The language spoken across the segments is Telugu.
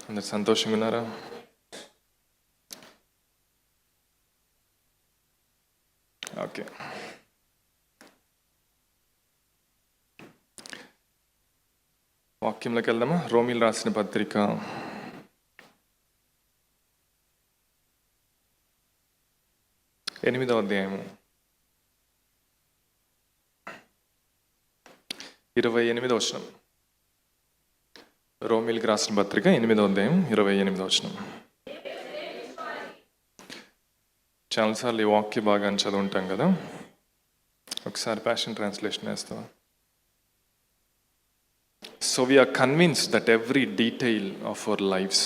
అందరు సంతోషంగా ఉన్నారా? ఓకే, వాక్యంలోకి వెళ్దామా? రోమీలు రాసిన పత్రిక 8వ అధ్యాయము 28వ వచనం. రోమీలకు రాసిన పత్రిక 8వ అధ్యాయం 28వ వచనం. చాలాసార్లు ఈ వాక్య భాగాన్ని చదువుంటాం కదా, ఒకసారి ప్యాషన్ ట్రాన్స్లేషన్ వేస్తావా? So we are convinced that every detail of our lives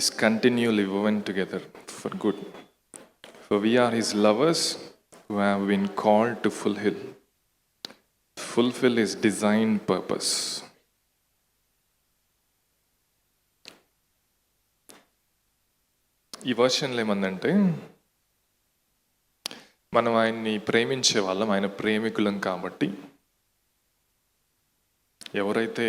is continually woven together for good. For we are his lovers who have been called to fulfill his designed purpose. ఈ వర్షన్లో ఏమందంటే, మనం ఆయన్ని ప్రేమించే వాళ్ళం, ఆయన ప్రేమికులం కాబట్టి ఎవరైతే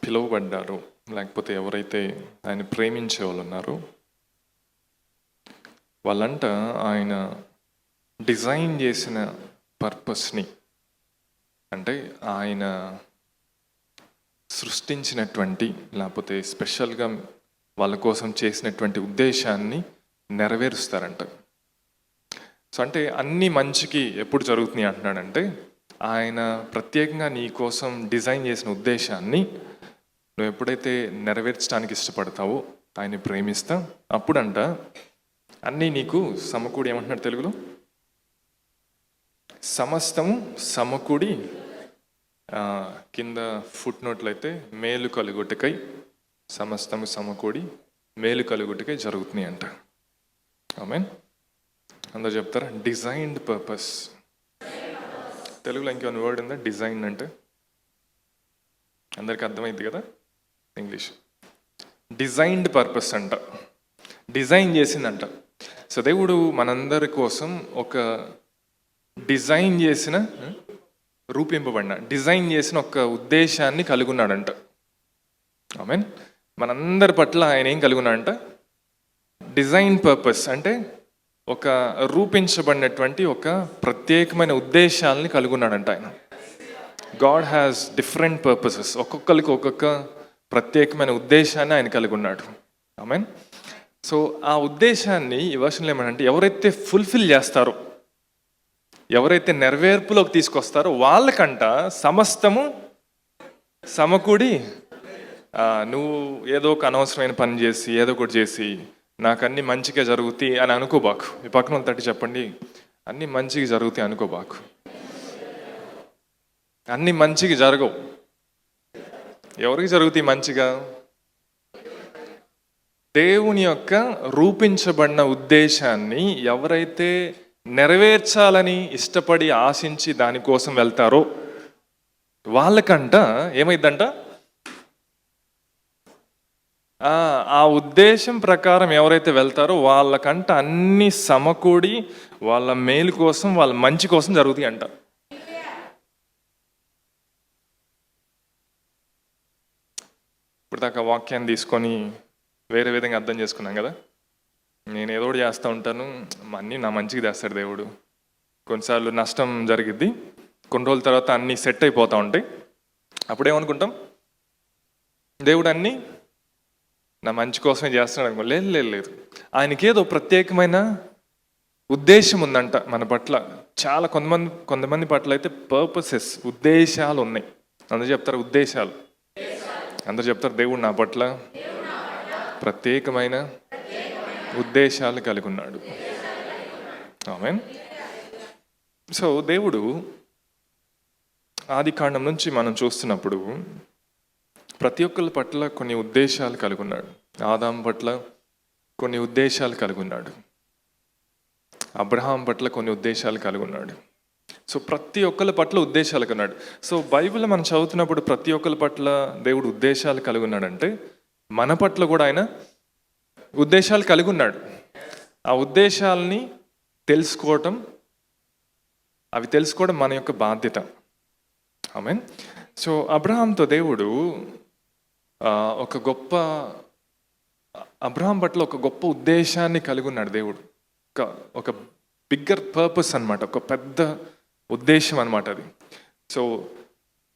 పిలువబడ్డారో, లేకపోతే ఎవరైతే ఆయన ప్రేమించే వాళ్ళు ఉన్నారో వాళ్ళంట ఆయన డిజైన్ చేసిన పర్పస్ని, అంటే ఆయన సృష్టించినటువంటి లేకపోతే స్పెషల్గా వాళ్ళ కోసం చేసినటువంటి ఉద్దేశాన్ని నెరవేరుస్తారంట. సో అంటే అన్ని మంచికి ఎప్పుడు జరుగుతున్నాయి అంటున్నాడంటే, ఆయన ప్రత్యేకంగా నీ కోసం డిజైన్ చేసిన ఉద్దేశాన్ని నువ్వు ఎప్పుడైతే నెరవేర్చడానికి ఇష్టపడతావో, ఆయన్ని ప్రేమిస్తా, అప్పుడంట అన్నీ నీకు సమకూడి, ఏమంటున్నాడు తెలుగులో, సమస్తము సమకూడి, కింద ఫుట్ నోట్లు అయితే మేలు కలుగుటకై, సమస్తము సమకూడి మేలు కలుగుటకై జరుగుతున్నాయి అంట. ఆమేన్. అందరూ చెప్తారా? Designed purpose. తెలుగులో ఇంకేమైనా వర్డ్ ఉందా డిజైన్ అంటే? అందరికి అర్థమైంది కదా ఇంగ్లీష్. డిజైన్డ్ పర్పస్ అంట, డిజైన్ చేసిందంట. సో దేవుడు మనందరి కోసం ఒక డిజైన్ చేసిన, రూపింపబడిన, డిజైన్ చేసిన ఒక ఉద్దేశాన్ని కలిగి ఉన్నాడంట. ఆమేన్. మనందరి పట్ల ఆయన ఏం కలిగి ఉన్నాడంట? డిజైన్ పర్పస్ అంటే ఒక రూపించబడినటువంటి ఒక ప్రత్యేకమైన ఉద్దేశాలని కలిగి ఉన్నాడంట ఆయన. God has different purposes. ఒక్కొక్కరికి ఒక్కొక్క ప్రత్యేకమైన ఉద్దేశాన్ని ఆయన కలిగి ఉన్నాడు. ఆమేన్. సో ఆ ఉద్దేశాన్ని ఈ వర్షన్లో ఏమంటే, ఎవరైతే ఫుల్ఫిల్ చేస్తారో, ఎవరైతే నెరవేర్పులోకి తీసుకొస్తారో వాళ్ళకంట సమస్తము సమకూడి, నువ్వు ఏదో ఒక అనవసరమైన పని చేసి, ఏదో ఒకటి చేసి నాకు అన్ని మంచిగా జరుగుతాయి అని అనుకోబాకు. ఈ పక్కన తట్టి చెప్పండి, అన్ని మంచిగా జరుగుతాయి అనుకోబాకు. అన్ని మంచిగా జరగవు. ఎవరికి జరుగుతాయి మంచిగా? దేవుని యొక్క రూపించబడిన ఉద్దేశాన్ని ఎవరైతే నెరవేర్చాలని ఇష్టపడి ఆశించి దానికోసం వెళ్తారో వాళ్ళకంట ఏమైందంట? ఆ ఉద్దేశం ప్రకారం ఎవరైతే వెళ్తారో వాళ్ళకంట అన్ని సమకూడి వాళ్ళ మేలు కోసం, వాళ్ళ మంచి కోసం జరుగుతాయి అంట. ఇప్పుడు దాకా వాక్యాన్ని తీసుకొని వేరే విధంగా అర్థం చేసుకున్నాం కదా. నేను ఏదో ఒకటి చేస్తూ ఉంటాను, అన్నీ నా మంచికి చేస్తాడు దేవుడు. కొన్నిసార్లు నష్టం జరిగిద్ది, కొన్ని రోజుల తర్వాత అన్నీ సెట్ అయిపోతూ ఉంటాయి. అప్పుడేమనుకుంటాం, దేవుడు అన్నీ నా మంచి కోసమే చేస్తున్నాడు అనుకో. లేదు, ఆయనకి ఏదో ప్రత్యేకమైన ఉద్దేశం ఉందంట మన పట్ల. చాలా కొంతమంది పట్ల అయితే పర్పసెస్, ఉద్దేశాలు ఉన్నాయి. అందరూ చెప్తారు ఉద్దేశాలు. అందరూ చెప్తారు దేవుడు నా పట్ల ప్రత్యేకమైన ఉద్దేశాలు కలిగి ఉన్నాడు. ఆమేన్. సో దేవుడు ఆది కాండం నుంచి మనం చూస్తున్నప్పుడు ప్రతి ఒక్కరి పట్ల కొన్ని ఉద్దేశాలు కలిగి ఉన్నాడు. ఆదాం పట్ల కొన్ని ఉద్దేశాలు కలిగి ఉన్నాడు. అబ్రహాం పట్ల కొన్ని ఉద్దేశాలు కలిగి ఉన్నాడు. సో ప్రతి ఒక్కరి పట్ల ఉద్దేశాలు కలిగి ఉన్నాడు. సో బైబిల్ మనం చదువుతున్నప్పుడు ప్రతి ఒక్కరి పట్ల దేవుడు ఉద్దేశాలు కలిగి ఉన్నాడంటే మన పట్ల కూడా ఆయన ఉద్దేశాలు కలిగి ఉన్నాడు. ఆ ఉద్దేశాలని తెలుసుకోవడం మన యొక్క బాధ్యత. ఆమేన్. సో అబ్రహాంతో దేవుడు ఒక గొప్ప అబ్రహాం పట్ల ఒక గొప్ప ఉద్దేశాన్ని కలిగి ఉన్నాడు దేవుడు. ఒక బిగ్గర్ పర్పస్ అనమాట, ఒక పెద్ద ఉద్దేశం అనమాట అది. సో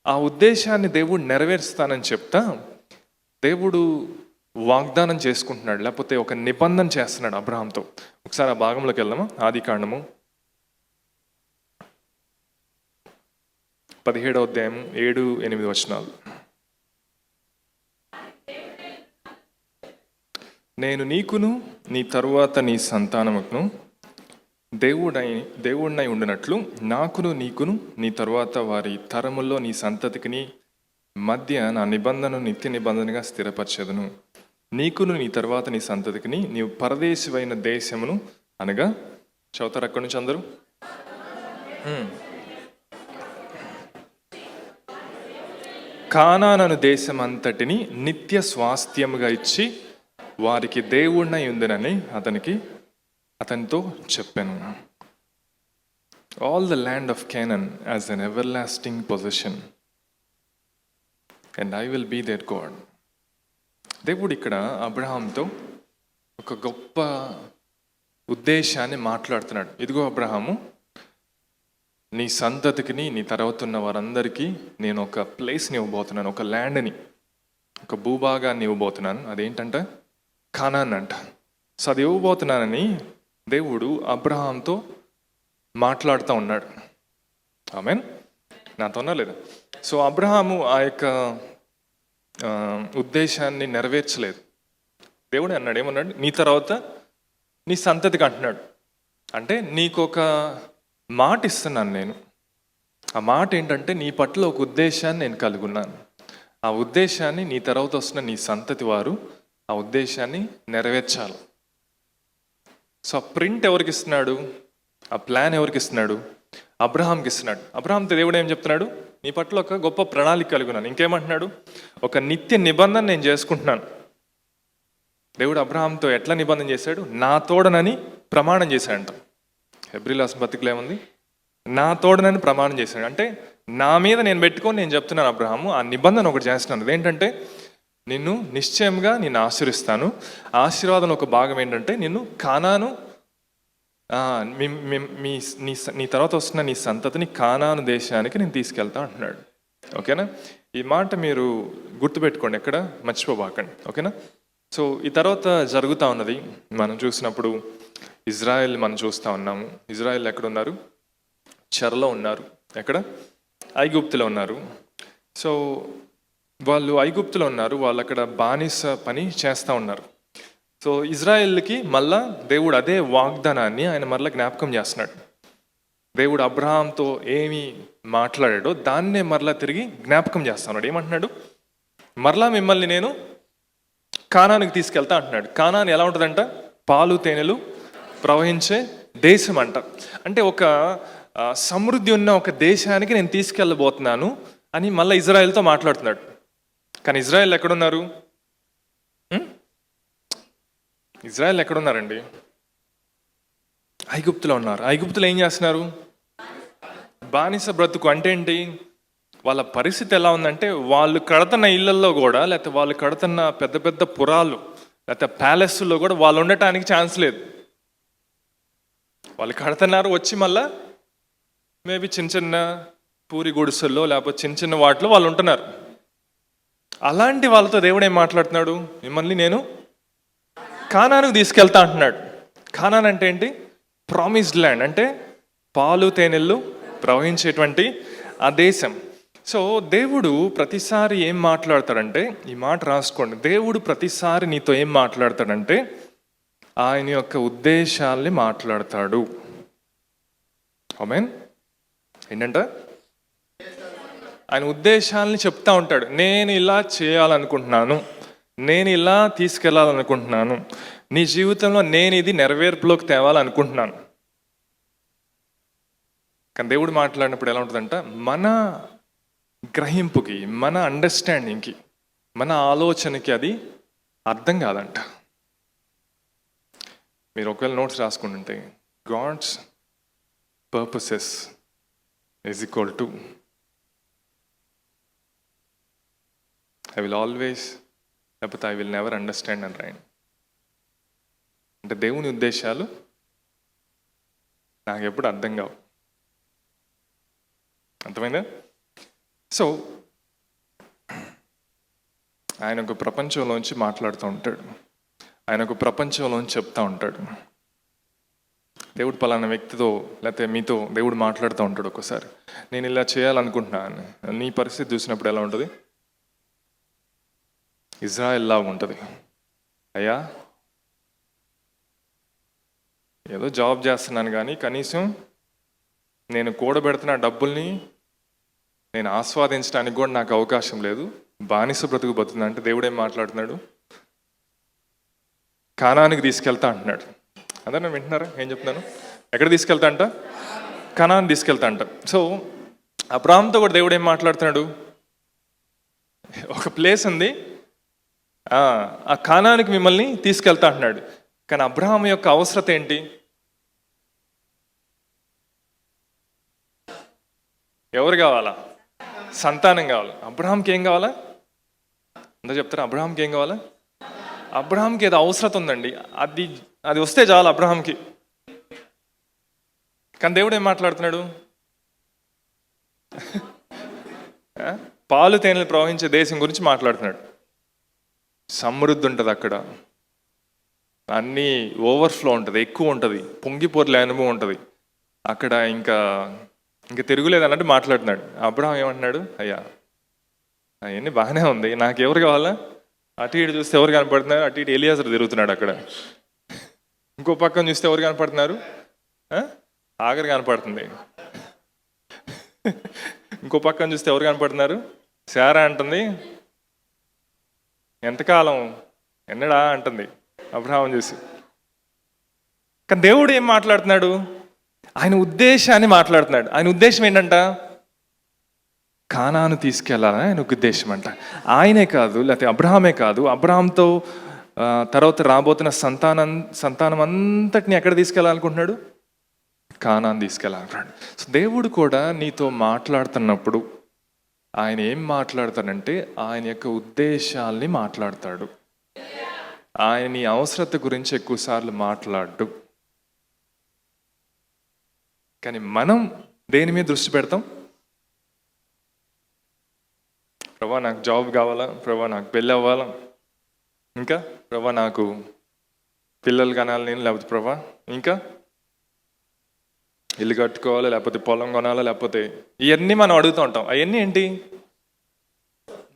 ఆ ఉద్దేశాన్ని దేవుడు నెరవేరుస్తానని చెప్తా దేవుడు వాగ్దానం చేసుకుంటున్నాడు, లేకపోతే ఒక నిబంధన చేస్తున్నాడు అబ్రహాంతో. ఒకసారి ఆ భాగంలోకి వెళ్దామా? ఆదికాండము 17వ అధ్యాయం 7-8 వచనాలు. నేను నీకును నీ తరువాత నీ సంతానముకును దేవుడినై ఉండినట్లు నాకును నీకును నీ తరువాత వారి తరముల్లో నీ సంతతికిని మధ్య నా నిబంధనను నిత్య నిబంధనగా స్థిరపరచెదను. నీకును నీ తర్వాత నీ సంతతికిని నీవు పరదేశివైన దేశమును అనగా, చదువుతారు అక్కడి నుంచి అందరూ? కానాను దేశం అంతటిని నిత్య స్వాస్థ్యముగా ఇచ్చి వారికి దేవుడినై ఉందినని అతనితో చెప్పాను. All the land of Canaan as an everlasting possession and I will be their God. దేవుడు ఇక్కడ అబ్రహాంతో ఒక గొప్ప ఉద్దేశాన్ని మాట్లాడుతున్నాడు. ఇదిగో అబ్రహాము, నీ సంతతికిని నీ తర్వాత ఉన్న వారందరికీ నేను ఒక ప్లేస్ని ఇవ్వబోతున్నాను, ఒక ల్యాండ్ని, ఒక భూభాగాన్ని ఇవ్వబోతున్నాను. అదేంటంట? కానాన్ అంట. సో అది ఇవ్వబోతున్నానని దేవుడు అబ్రహాంతో మాట్లాడుతూ ఉన్నాడు. ఆమెన్, నాతోనా లేదా? సో అబ్రహాము ఆ యొక్క ఉద్దేశాన్ని నెరవేర్చలేదు. దేవుడే అన్నాడు, ఏమన్నాడు? నీ తర్వాత నీ సంతతికి అంటున్నాడు. అంటే నీకు ఒక మాట ఇస్తున్నాను నేను. ఆ మాట ఏంటంటే, నీ పట్ల ఒక ఉద్దేశాన్ని నేను కలిగి ఉన్నాను. ఆ ఉద్దేశాన్ని నీ తర్వాత వస్తున్న నీ సంతతి వారు ఆ ఉద్దేశాన్ని నెరవేర్చాలి. సో ఆ ప్రింట్ ఎవరికి ఇస్తున్నాడు? ఆ ప్లాన్ ఎవరికి ఇస్తున్నాడు? అబ్రహాంకి ఇస్తున్నాడు. అబ్రహాంతో దేవుడు ఏం చెప్తున్నాడు? నీ పట్ల ఒక గొప్ప ప్రణాళిక కలిగి ఉన్నాను. ఇంకేమంటున్నాడు? ఒక నిత్య నిబంధన నేను చేసుకుంటున్నాను. దేవుడు అబ్రహాంతో ఎట్లా నిబంధన చేశాడు? నా తోడనని ప్రమాణం చేశాడంట. హెబ్రీయుల పత్రికలో ఏముంది? నా తోడనని ప్రమాణం చేశాడు. అంటే నా మీద నేను పెట్టుకొని నేను చెప్తున్నాను అబ్రహాము, ఆ నిబంధన ఒకటి చేస్తున్నాను. అదేంటంటే, నిన్ను నిశ్చయంగా నేను ఆశీర్వదిస్తాను. ఆశీర్వాదం ఒక భాగం ఏంటంటే, నిన్ను కానాను నీ తర్వాత వస్తున్న నీ సంతతిని కానాను దేశానికి నేను తీసుకెళ్తా అంటున్నాడు. ఓకేనా? ఈ మాట మీరు గుర్తుపెట్టుకోండి, ఎక్కడ మర్చిపోబాకండి. ఓకేనా? సో ఈ తర్వాత జరుగుతూ ఉన్నది మనం చూసినప్పుడు, ఇజ్రాయెల్ మనం చూస్తూ ఉన్నాము. ఇజ్రాయెల్ ఎక్కడ ఉన్నారు? చెరలో ఉన్నారు. ఎక్కడ? ఐగుప్తులో ఉన్నారు. సో వాళ్ళు ఐగుప్తులో ఉన్నారు, వాళ్ళు అక్కడ బానిస పని చేస్తూ ఉన్నారు. సో ఇజ్రాయెల్కి మళ్ళా దేవుడు అదే వాగ్దానాన్ని ఆయన మరలా జ్ఞాపకం చేస్తున్నాడు. దేవుడు అబ్రహాంతో ఏమి మాట్లాడాడో దాన్నే మరలా తిరిగి జ్ఞాపకం చేస్తున్నాడు. ఏమంటున్నాడు? మరలా మిమ్మల్ని నేను కానానికి తీసుకెళ్తా అంటున్నాడు. కానాన్ ఎలా ఉంటుందంట? పాలు తేనెలు ప్రవహించే దేశం అంట. అంటే ఒక సమృద్ధి ఉన్న ఒక దేశానికి నేను తీసుకెళ్ళబోతున్నాను అని మళ్ళీ ఇజ్రాయెల్తో మాట్లాడుతున్నాడు. కానీ ఇజ్రాయెల్ ఎక్కడున్నారు? ఇజ్రాయెల్ ఎక్కడున్నారండి? ఐగుప్తులో ఉన్నారు. ఐగుప్తులో ఏం చేస్తున్నారు? బానిస బ్రతుకు. అంటే ఏంటి? వాళ్ళ పరిస్థితి ఎలా ఉందంటే, వాళ్ళు కడుతున్న ఇళ్లలో కూడా, లేకపోతే వాళ్ళు కడుతున్న పెద్ద పెద్ద పురాలు లేకపోతే ప్యాలెస్లో కూడా వాళ్ళు ఉండటానికి ఛాన్స్ లేదు. వాళ్ళు కడుతున్నారు, వచ్చి మళ్ళా మేబీ చిన్న చిన్న పూరి గుడిసెల్లో లేకపోతే చిన్న చిన్న వాటిలో వాళ్ళు ఉంటున్నారు. అలాంటి వాళ్ళతో దేవుడు ఏం మాట్లాడుతున్నాడు? మిమ్మల్ని నేను కానానుకు తీసుకెళ్తా అంటున్నాడు. కానాన్ అంటే ఏంటి? ప్రామిస్డ్ ల్యాండ్, అంటే పాలు తేనెళ్ళు ప్రవహించేటువంటి ఆ దేశం. సో దేవుడు ప్రతిసారి ఏం మాట్లాడతాడంటే, ఈ మాట రాసుకోండి, దేవుడు ప్రతిసారి నీతో ఏం మాట్లాడతాడంటే ఆయన యొక్క ఉద్దేశాల్ని మాట్లాడతాడు. ఆమేన్. ఏంటంట? ఆయన ఉద్దేశాలని చెప్తా ఉంటాడు. నేను ఇలా చేయాలనుకుంటున్నాను, నేను ఇలా తీసుకెళ్ళాలనుకుంటున్నాను, నీ జీవితంలో నేను ఇది నెరవేర్పులోకి తేవాలనుకుంటున్నాను. కానీ దేవుడు మాట్లాడినప్పుడు ఎలా ఉంటుందంట, మన గ్రహింపుకి, మన అండర్స్టాండింగ్కి, మన ఆలోచనకి అది అర్థం కాదంట. మీరు ఒకవేళ నోట్స్ రాసుకుంటుంటే, God's purposes is equal to I will always, లేకపోతే ఐ విల్ నెవర్ అండర్స్టాండ్ అని రాయండి. అంటే దేవుని ఉద్దేశాలు నాకు ఎప్పుడు అర్థం కావు. అర్థమైందా? సో ఆయన ఒక ప్రపంచంలోంచి మాట్లాడుతూ ఉంటాడు, ఆయన ఒక ప్రపంచంలోంచి చెప్తా ఉంటాడు. దేవుడు పలానా వ్యక్తితో లేకపోతే మీతో దేవుడు మాట్లాడుతూ ఉంటాడు. ఒక్కోసారి నేను ఇలా చేయాలనుకుంటున్నాను, నీ పరిస్థితి చూసినప్పుడు ఎలా ఉంటుంది? ఇజ్రాయెల్ లాగా ఉంటుంది. అయ్యా ఏదో జాబ్ చేస్తున్నాను కానీ కనీసం నేను కూడబెడుతున్న డబ్బుల్ని నేను ఆస్వాదించడానికి కూడా నాకు అవకాశం లేదు, బానిస బ్రతుకు బతుకుతుంది. అంటే దేవుడు ఏం మాట్లాడుతున్నాడు? కానానికి తీసుకెళ్తా అంటున్నాడు. అదే నేను వింటున్నారా ఏం చెప్తున్నాను? ఎక్కడ తీసుకెళ్తా అంట? కనాన్ తీసుకెళ్తా అంట. సో అబ్రాహాంతో కూడా దేవుడు ఏం మాట్లాడుతున్నాడు? ఒక ప్లేస్ ఉంది, ఆ కానానికి మిమ్మల్ని తీసుకెళ్తా అంటున్నాడు. కానీ అబ్రహాం యొక్క అవసరత ఏంటి? ఎవరు కావాలా? సంతానం కావాలి. అబ్రహాంకి ఏం కావాలా? అంతా చెప్తారా? అబ్రహాంకి ఏం కావాలా? అబ్రహాంకి ఏదో అవసరత ఉందండి, అది వస్తే చాలు అబ్రహాంకి. కానీ దేవుడు ఏం మాట్లాడుతున్నాడు? పాలు తేనెలు ప్రవహించే దేశం గురించి మాట్లాడుతున్నాడు. సమృద్ధి ఉంటుంది అక్కడ, అన్నీ ఓవర్ఫ్లో ఉంటుంది, ఎక్కువ ఉంటుంది, పొంగిపోర్లే అనుభవం ఉంటుంది అక్కడ. ఇంకా తిరుగులేదు అన్నట్టు మాట్లాడుతున్నాడు. అబ్రహాం ఏమంటున్నాడు? అయ్యా అవన్నీ బాగానే ఉంది, నాకు ఎవరు కావాలా? అటు ఇటు చూస్తే ఎవరు కనపడుతున్నారు? అటు ఇటు ఎలియాజరు తిరుగుతున్నాడు అక్కడ. ఇంకో పక్కన చూస్తే ఎవరు కనపడుతున్నారు? ఆగర్ కనపడుతుంది. ఇంకో పక్కన చూస్తే ఎవరు కనపడుతున్నారు? శారా అంటుంది, ఎంతకాలం ఎన్నడా అంటుంది అబ్రహాం చూసి. కానీ దేవుడు ఏం మాట్లాడుతున్నాడు? ఆయన ఉద్దేశాన్ని మాట్లాడుతున్నాడు. ఆయన ఉద్దేశం ఏంటంట? కానాను తీసుకెళ్లాలని ఆయన ఉద్దేశం అంట. ఆయనే కాదు, లేకపోతే అబ్రహామే కాదు, అబ్రహాంతో తర్వాత రాబోతున్న సంతానం అంతటిని ఎక్కడ తీసుకెళ్ళాలనుకుంటున్నాడు? కానాను తీసుకెళ్ళాలనుకుంటున్నాడు. సో దేవుడు కూడా నీతో మాట్లాడుతున్నప్పుడు ఆయన ఏం మాట్లాడతాడంటే ఆయన యొక్క ఉద్దేశాల్ని మాట్లాడతాడు. ఆయన నీ అవసరత గురించి ఎక్కువసార్లు మాట్లాడు. కానీ మనం దేని మీద దృష్టి పెడతాం? ప్రభా నాకు జాబ్ కావాలా, ప్రభా నాకు పెళ్ళి అవ్వాలా, ఇంకా ప్రభా నాకు పిల్లలు కనాలి నేను, లేకపోతే ప్రభా ఇంకా ఇల్లు కట్టుకోవాలి, లేకపోతే పొలం కొనాలా, లేకపోతే ఇవన్నీ మనం అడుగుతూ ఉంటాం. అవన్నీ ఏంటి?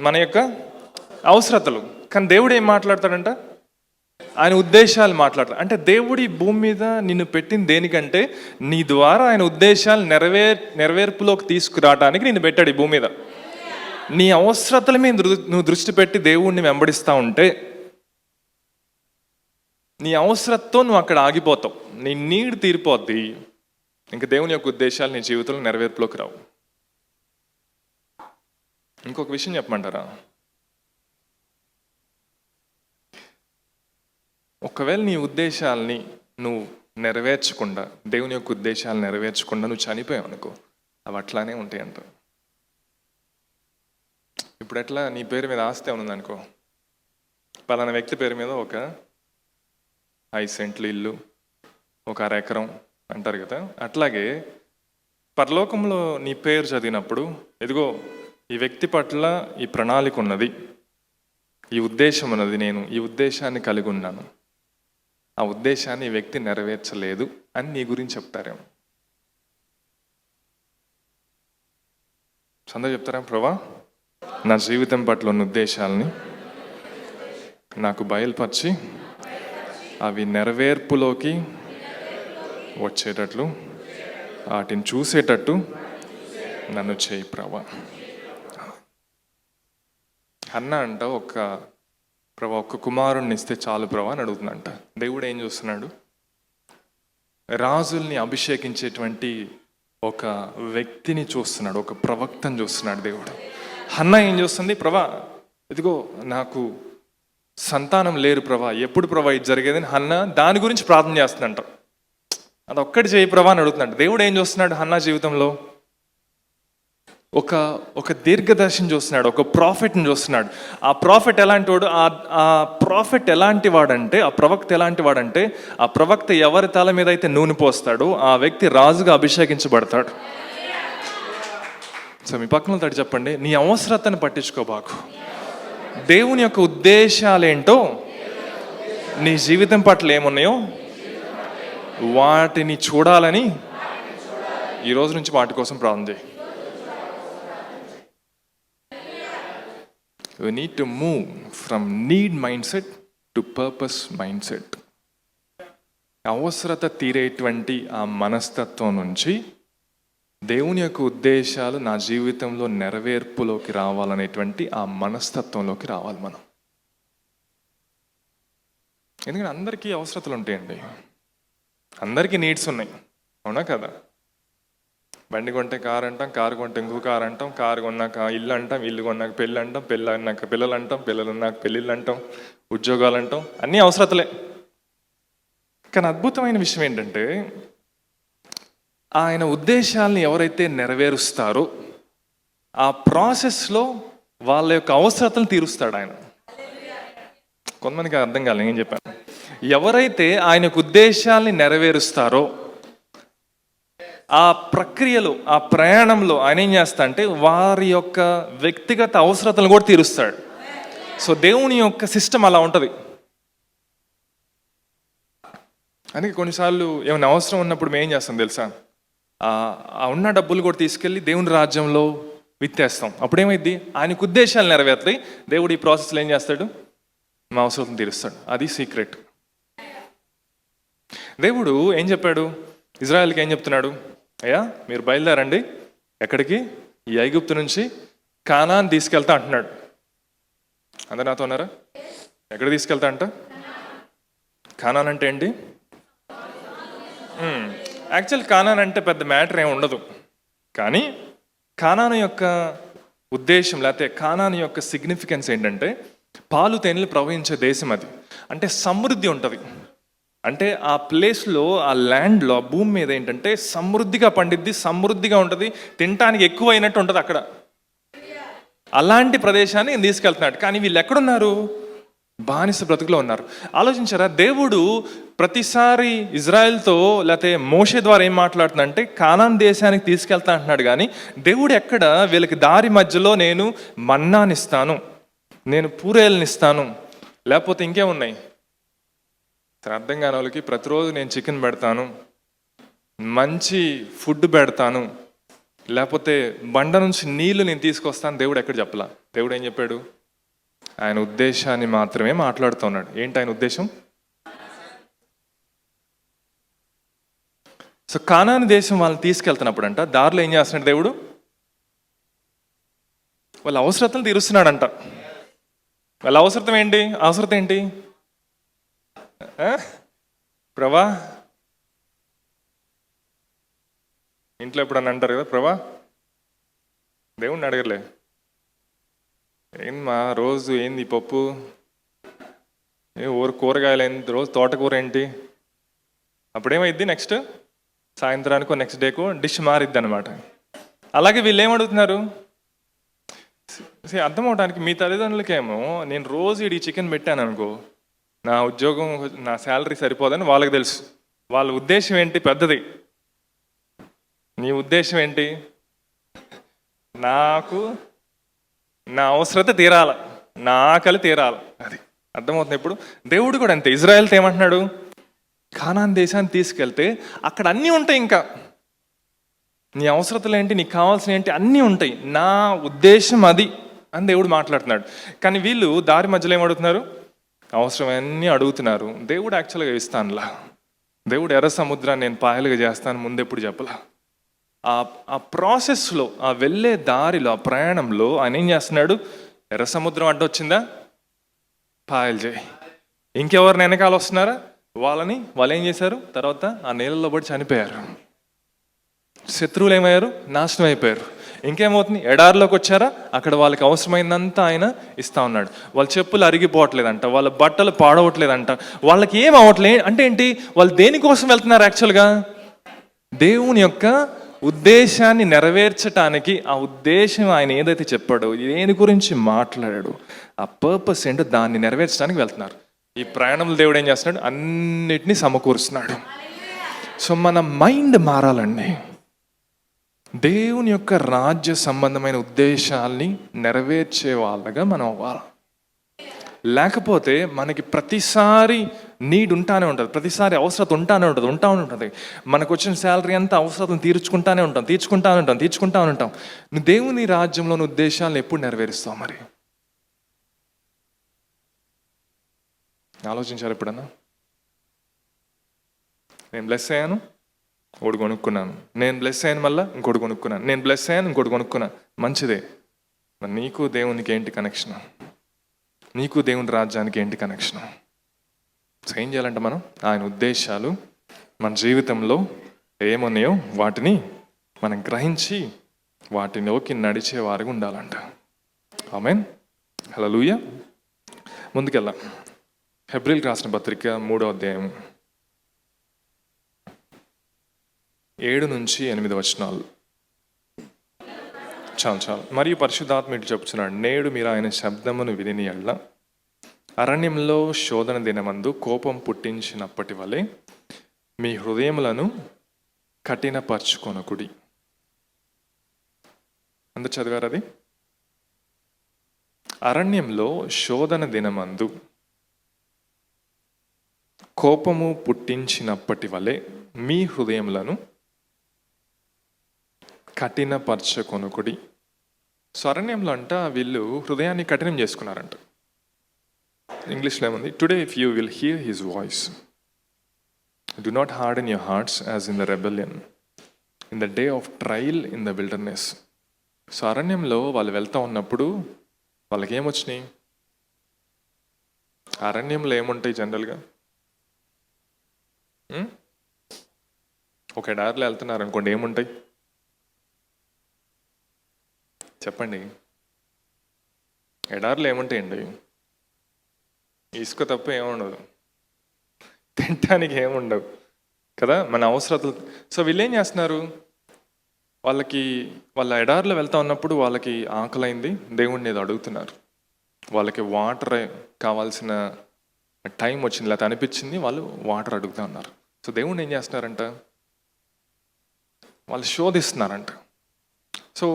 మన యొక్క అవసరతలు. కానీ దేవుడు ఏం మాట్లాడతాడంట? ఆయన ఉద్దేశాలు మాట్లాడతాడు. అంటే దేవుడి భూమి మీద నిన్ను పెట్టింది దేనికంటే నీ ద్వారా ఆయన ఉద్దేశాలు నెరవేర్పులోకి తీసుకురావడానికి నిన్ను పెట్టాడు ఈ భూమి మీద. నీ అవసరతల మీద నువ్వు దృష్టి పెట్టి దేవుణ్ణి వెంబడిస్తూ ఉంటే నీ అవసరతతో నువ్వు అక్కడ ఆగిపోతావు, నీ నీడ్ తీరిపోద్ది. ఇంకా దేవుని యొక్క ఉద్దేశాలు నీ జీవితంలో నెరవేర్పులోకి రావు. ఇంకొక విషయం చెప్పమంటారా? ఒకవేళ నీ ఉద్దేశాలని నువ్వు నెరవేర్చకుండా, దేవుని యొక్క ఉద్దేశాలు నెరవేర్చకుండా నువ్వు చనిపోయావు అనుకో, అవి అట్లానే ఉంటాయంట. ఇప్పుడు ఎట్లా నీ పేరు మీద ఆస్తి ఉందనుకో, పలానా వ్యక్తి పేరు మీద ఒక 5 సెంట్లు ఇల్లు, ఒక 1/2 ఎకరం అంటారు కదా. అట్లాగే పరలోకంలో నీ పేరు చదివినప్పుడు, ఇదిగో ఈ వ్యక్తి పట్ల ఈ ప్రణాళిక ఉన్నది, ఈ ఉద్దేశం ఉన్నది, నేను ఈ ఉద్దేశాన్ని కలిగి ఉన్నాను, ఆ ఉద్దేశాన్ని ఈ వ్యక్తి నెరవేర్చలేదు అని నీ గురించి చెప్తారేమో. సందా చెప్తారా? ప్రభా నా జీవితం పట్ల ఉన్న ఉద్దేశాలని నాకు బయలుపరిచి అవి నెరవేర్పులోకి వచ్చేటట్లు, వాటిని చూసేటట్టు నన్ను చేయి ప్రభా. అన్న అంట ఒక్క కుమారుణ్ణి ఇస్తే చాలు ప్రభా అని అడుగుతుందంట. దేవుడు ఏం చూస్తున్నాడు? రాజుల్ని అభిషేకించేటువంటి ఒక వ్యక్తిని చూస్తున్నాడు, ఒక ప్రవక్తను చూస్తున్నాడు దేవుడు. హన్న ఏం చూస్తుంది? ప్రభా ఇదిగో నాకు సంతానం లేరు ప్రభా, ఎప్పుడు ప్రభా ఇది జరిగేదని హన్న దాని గురించి ప్రార్థన చేస్తుందంట. అది ఒక్కటి చేయి ప్రభా అని అడుగుతున్నాడు. దేవుడు ఏం చూస్తున్నాడు హన్నా జీవితంలో? ఒక ఒక దీర్ఘదర్శిని చూస్తున్నాడు, ఒక ప్రాఫిట్ని చూస్తున్నాడు. ఆ ప్రాఫిట్ ఎలాంటి వాడు? ఆ ప్రాఫిట్ ఎలాంటి వాడంటే, ఆ ప్రవక్త ఎలాంటి వాడంటే, ఆ ప్రవక్త ఎవరి తల మీద అయితే నూనె పోస్తాడో ఆ వ్యక్తి రాజుగా అభిషేకించబడతాడు. సో మీ పక్కన తడి చెప్పండి, నీ అవసరతను పట్టించుకోబాకు. దేవుని యొక్క ఉద్దేశాలేంటో, నీ జీవితం పట్ల ఏమున్నాయో వాటిని చూడాలని ఈ రోజు నుంచి వాటి కోసం ప్రార్థన చేయి. We need to move from need mindset to purpose mindset. అవసరత తీరేటువంటి ఆ మనస్తత్వం నుంచి దేవుని యొక్క ఉద్దేశాలు నా జీవితంలో నెరవేర్పులోకి రావాలనేటువంటి ఆ మనస్తత్వంలోకి రావాలి మనం. ఎందుకంటే అందరికీ అవసరతలు ఉంటాయండి, అందరికీ నీడ్స్ ఉన్నాయి, అవునా కదా? బండి కొంటే కారు అంటాం, కారు కొంటే ఇంకో కారు అంటాం, కారు కొన్నాక ఇల్లు అంటాం, ఇల్లు కొన్నాక పెళ్ళి అంటాం, పెళ్ళి అన్నాక పిల్లలు అంటాం, పిల్లలు ఉన్నాక పెళ్ళిళ్ళు అంటాం, ఉద్యోగాలు అంటాం, అన్నీ అవసరతలే. కానీ అద్భుతమైన విషయం ఏంటంటే, ఆయన ఉద్దేశాలని ఎవరైతే నెరవేరుస్తారో ఆ ప్రాసెస్లో వాళ్ళ యొక్క అవసరతలు తీరుస్తాడు ఆయన. కొంతమందికి అర్థం కాలేదు నేను చెప్పాను. ఎవరైతే ఆయనకు ఉద్దేశాలని నెరవేరుస్తారో ఆ ప్రక్రియలో, ఆ ప్రయాణంలో ఆయన ఏం చేస్తా అంటే వారి యొక్క వ్యక్తిగత అవసరతలను కూడా తీరుస్తాడు. సో దేవుని యొక్క సిస్టమ్ అలా ఉంటుంది. అందుకే కొన్నిసార్లు ఏమైనా అవసరం ఉన్నప్పుడు మేము ఏం చేస్తాం తెలుసా, ఆ ఉన్న డబ్బులు కూడా తీసుకెళ్ళి దేవుని రాజ్యంలో విత్తేస్తాం. అప్పుడేమైంది, ఆయనకు ఉద్దేశాలు నెరవేరుతాయి. దేవుడు ఈ ప్రాసెస్లో ఏం చేస్తాడు, మా అవసరం తీరుస్తాడు. అది సీక్రెట్. దేవుడు ఏం చెప్పాడు, ఇజ్రాయెల్కి ఏం చెప్తున్నాడు, అయ్యా మీరు బయలుదేరండి, ఎక్కడికి, ఈ ఐగుప్తు నుంచి కానాన్ తీసుకెళ్తా అంటున్నాడు. అందరు నాతో ఉన్నారా? ఎక్కడ తీసుకెళ్తా అంట? కానాన్ అంటే ఏంటి? యాక్చువల్ కానాన్ అంటే పెద్ద మ్యాటర్ ఏమి ఉండదు, కానీ కానాను యొక్క ఉద్దేశం లేకపోతే కానాను యొక్క సిగ్నిఫికెన్స్ ఏంటంటే పాలు తేనెలు ప్రవహించే దేశం అది. అంటే సమృద్ధి ఉంటుంది. అంటే ఆ ప్లేస్లో, ఆ ల్యాండ్లో, ఆ భూమి మీద ఏంటంటే సమృద్ధిగా పండిద్ది, సమృద్ధిగా ఉంటుంది, తినటానికి ఎక్కువ అయినట్టు ఉంటుంది అక్కడ. అలాంటి ప్రదేశాన్ని నేను తీసుకెళ్తున్నాడు. కానీ వీళ్ళు ఎక్కడున్నారు? బానిస బ్రతుకులో ఉన్నారు. ఆలోచించారా? దేవుడు ప్రతిసారి ఇజ్రాయెల్తో లేకపోతే మోషే ద్వారా ఏం మాట్లాడుతుందంటే కానాన్ దేశానికి తీసుకెళ్తా అంటున్నాడు. కానీ దేవుడు ఎక్కడ వీళ్ళకి దారి మధ్యలో నేను మన్నానిస్తాను, నేను పూరేలనిస్తాను, లేకపోతే ఇంకేమున్నాయి అర్థం కాని వాళ్ళకి ప్రతిరోజు నేను చికెన్ పెడతాను, మంచి ఫుడ్ పెడతాను, లేకపోతే బండ నుంచి నీళ్లు నేను తీసుకొస్తాను, దేవుడు ఎక్కడ చెప్పలా. దేవుడు ఏం చెప్పాడు? ఆయన ఉద్దేశాన్ని మాత్రమే మాట్లాడుతున్నాడు. ఏంటి ఆయన ఉద్దేశం? సో కానాను దేశం వాళ్ళని తీసుకెళ్తున్నప్పుడు అంట దారిలో ఏం చేస్తున్నాడు దేవుడు? వాళ్ళ అవసరతలు తీరుస్తున్నాడంట. వాళ్ళ అవసరం ఏంటి? ప్రభా, ఇంట్లో ఎప్పుడన్నా అంటారు కదా, ప్రభా దేవుణ్ణి అడగలే, ఏంది మా రోజు ఏంది పప్పు, కూరగాయలు ఏంది, రోజు తోటకూర ఏంటి? అప్పుడేమైద్ది, నెక్స్ట్ సాయంత్రానికో నెక్స్ట్ డేకో డిష్ మారిద్ది అనమాట. అలాగే వీళ్ళు ఏమడుగుతున్నారు అర్థం అవడానికి, మీ తల్లిదండ్రులకేమో నేను రోజు ఈ చికెన్ పెట్టాను అనుకో, నా ఉద్యోగం, నా శాలరీ సరిపోదని వాళ్ళకి తెలుసు. వాళ్ళ ఉద్దేశం ఏంటి? పెద్దది. నీ ఉద్దేశం ఏంటి? నాకు నా అవసరత తీరాల, నా ఆకలి తీరాల. అది అర్థమవుతుంది. ఇప్పుడు దేవుడు కూడా అంతే. ఇజ్రాయెల్తో ఏమంటున్నాడు? కానాన్ దేశాన్ని తీసుకెళ్తే అక్కడ అన్నీ ఉంటాయి, ఇంకా నీ అవసరతలు ఏంటి, నీకు కావాల్సిన ఏంటి, అన్నీ ఉంటాయి, నా ఉద్దేశం అది అని దేవుడు మాట్లాడుతున్నాడు. కానీ వీళ్ళు దారి మధ్యలో ఏమడుగుతున్నారు? అవసరమన్నీ అడుగుతున్నారు. దేవుడు యాక్చువల్గా ఇస్తానులా, దేవుడు ఎర్ర సముద్రాన్ని నేను పాయలుగా చేస్తాను ముందెప్పుడు చెప్పలా. ఆ ప్రాసెస్లో, ఆ వెళ్ళే దారిలో, ఆ ప్రయాణంలో ఆయన ఏం చేస్తున్నాడు? ఎర్ర సముద్రం అడ్డొచ్చిందా, పాయలు చేయి. ఇంకెవరిని వెనకాల వస్తున్నారా? వాళ్ళు ఏం చేశారు? తర్వాత ఆ నీళ్ళలో పడి చనిపోయారు. శత్రువులు ఏమయ్యారు? నాశనం అయిపోయారు. ఇంకేమవుతుంది? ఎడారిలోకి వచ్చారా, అక్కడ వాళ్ళకి అవసరమైనంత ఆయన ఇస్తా ఉన్నాడు. వాళ్ళ చెప్పులు అరిగిపోవట్లేదంట, వాళ్ళ బట్టలు పాడవట్లేదంట, వాళ్ళకి ఏం అవ్వట్లే. అంటే ఏంటి? వాళ్ళు దేనికోసం వెళ్తున్నారు? యాక్చువల్గా దేవుని యొక్క ఉద్దేశాన్ని నెరవేర్చటానికి, ఆ ఉద్దేశం ఆయన ఏదైతే చెప్పాడో, దేని గురించి మాట్లాడాడు, ఆ పర్పస్ ఏంటో దాన్ని నెరవేర్చడానికి వెళ్తున్నారు. ఈ ప్రయాణంలో దేవుడు ఏం చేస్తున్నాడు? అన్నిటినీ సమకూరుస్తున్నాడు. సో మన మైండ్ మారాలండి. దేవుని యొక్క రాజ్య సంబంధమైన ఉద్దేశాల్ని నెరవేర్చే వాళ్ళగా మనం అవ్వాలి. లేకపోతే మనకి ప్రతిసారి నీడ్ ఉంటానే ఉంటుంది, ప్రతిసారి అవసరత ఉంటానే ఉంటుంది. మనకు వచ్చిన శాలరీ అంతా అవసరతను తీర్చుకుంటానే ఉంటాం. నువ్వు దేవుని రాజ్యంలోని ఉద్దేశాలను ఎప్పుడు నెరవేరుస్తావు? మరి ఆలోచించారు ఎప్పుడన్నా? నేను బ్లెస్ అయ్యాను, ఒకటి కొనుక్కున్నాను. నేను బ్లెస్ అయ్యాను, మళ్ళీ ఇంకోటి కొనుక్కున్నాను. నేను బ్లెస్ అయ్యాను, ఇంకోటి కొనుక్కున్నాను. మంచిదే. మరి నీకు దేవునికి ఏంటి కనెక్షన్? నీకు దేవుని రాజ్యానికి ఏంటి కనెక్షన్? సో ఏం చేయాలంటే మనం ఆయన ఉద్దేశాలు మన జీవితంలో ఏమున్నాయో వాటిని మనం గ్రహించి వాటిలోకి నడిచే వారిగా ఉండాలంట. ఆమేన్. హల్లెలూయా. ముందుకెళ్దాం. హెబ్రీయులకు రాసిన పత్రిక 3వ అధ్యాయం 7-8 వచనాలు. చాలు. మరియు పరిశుద్ధాత్మ ఇటు చెప్తున్నాడు, నేడు మీరు ఆయన శబ్దమును విని ఎడల అరణ్యంలో శోధన దినమందు కోపం పుట్టించినప్పటి వలె మీ హృదయములను కఠినపరచుకొనకుడి. అందరు చదివారు అది? అరణ్యంలో శోధన దినమందు కోపము పుట్టించినప్పటి వలె మీ హృదయములను కఠినపరచుకొనకుడి. సో అరణ్యంలో అంట వీళ్ళు హృదయాన్ని కఠినం చేసుకున్నారంట. ఇంగ్లీష్లో ఏముంది? Today if you will hear his voice do not harden your hearts as in the rebellion in the day of trial in the wilderness. So అరణ్యంలో వాళ్ళు వెళ్తూ ఉన్నప్పుడు వాళ్ళకి ఏమొచ్చినాయి? అరణ్యంలో ఏముంటాయి జనరల్గా? ఒక ఎడారిలో వెళ్తున్నారు అనుకోండి, ఏముంటాయి చెప్పండి? ఎడారిలో ఏముంటాయండి? ఇసుక తప్ప ఏముండదు, తినటానికి ఏముండవు కదా, మన అవసరతలు. సో వీళ్ళు ఏం చేస్తున్నారు? వాళ్ళ ఎడారిలో వెళ్తా ఉన్నప్పుడు వాళ్ళకి ఆకలైంది, దేవుణ్ణి ఏదో అడుగుతున్నారు. వాళ్ళకి వాటర్ కావాల్సిన టైం వచ్చింది, లేకపోతే అనిపించింది, వాళ్ళు వాటర్ అడుగుతూ ఉన్నారు. సో దేవుణ్ణి ఏం చేస్తున్నారంట? వాళ్ళు శోధిస్తున్నారంట. సో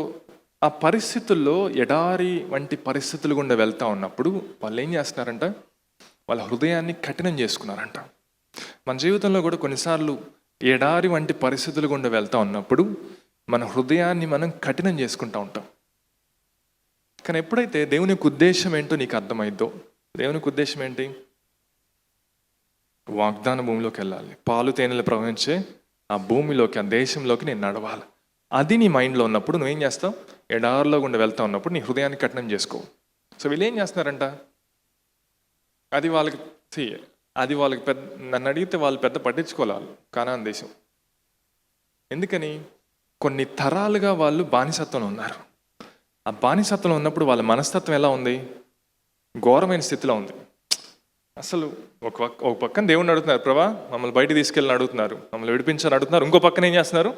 ఆ పరిస్థితుల్లో, ఎడారి వంటి పరిస్థితులు గుండా వెళ్తూ ఉన్నప్పుడు వాళ్ళు ఏం చేస్తున్నారంట? వాళ్ళ హృదయాన్ని కఠినం చేసుకున్నారంట. మన జీవితంలో కూడా కొన్నిసార్లు ఎడారి వంటి పరిస్థితులు గుండా వెళ్తూ ఉన్నప్పుడు మన హృదయాన్ని మనం కఠినం చేసుకుంటూ ఉంటాం. కానీ ఎప్పుడైతే దేవుని యొక్క ఉద్దేశం ఏంటో నీకు అర్థమైద్దో, దేవునికి ఉద్దేశం ఏంటి? వాగ్దాన భూమిలోకి వెళ్ళాలి, పాలు తేనెలు ప్రవహించే ఆ భూమిలోకి, ఆ దేశంలోకి నేను నడవాలి. అది నీ మైండ్లో ఉన్నప్పుడు నువ్వేం చేస్తావు? ఎడారిలో గుండా వెళ్తా ఉన్నప్పుడు నీ హృదయాన్ని కఠినం చేసుకో. సో వీళ్ళు ఏం చేస్తున్నారంట? అది వాళ్ళకి పెద్ద, నన్ను అడిగితే వాళ్ళు పెద్ద పట్టించుకోవాలి కానాన్ దేశం. ఎందుకని? కొన్ని తరాలుగా వాళ్ళు బానిసత్వంలో ఉన్నారు. ఆ బానిసత్వంలో ఉన్నప్పుడు వాళ్ళ మనస్తత్వం ఎలా ఉంది? ఘోరమైన స్థితిలో ఉంది. అసలు ఒక పక్కన దేవుణ్ణి అడుగుతున్నారు, ప్రభా మమ్మల్ని బయట తీసుకెళ్ళని అడుగుతున్నారు, మమ్మల్ని విడిపించాలని అడుగుతున్నారు. ఇంకో పక్కన ఏం చేస్తున్నారు?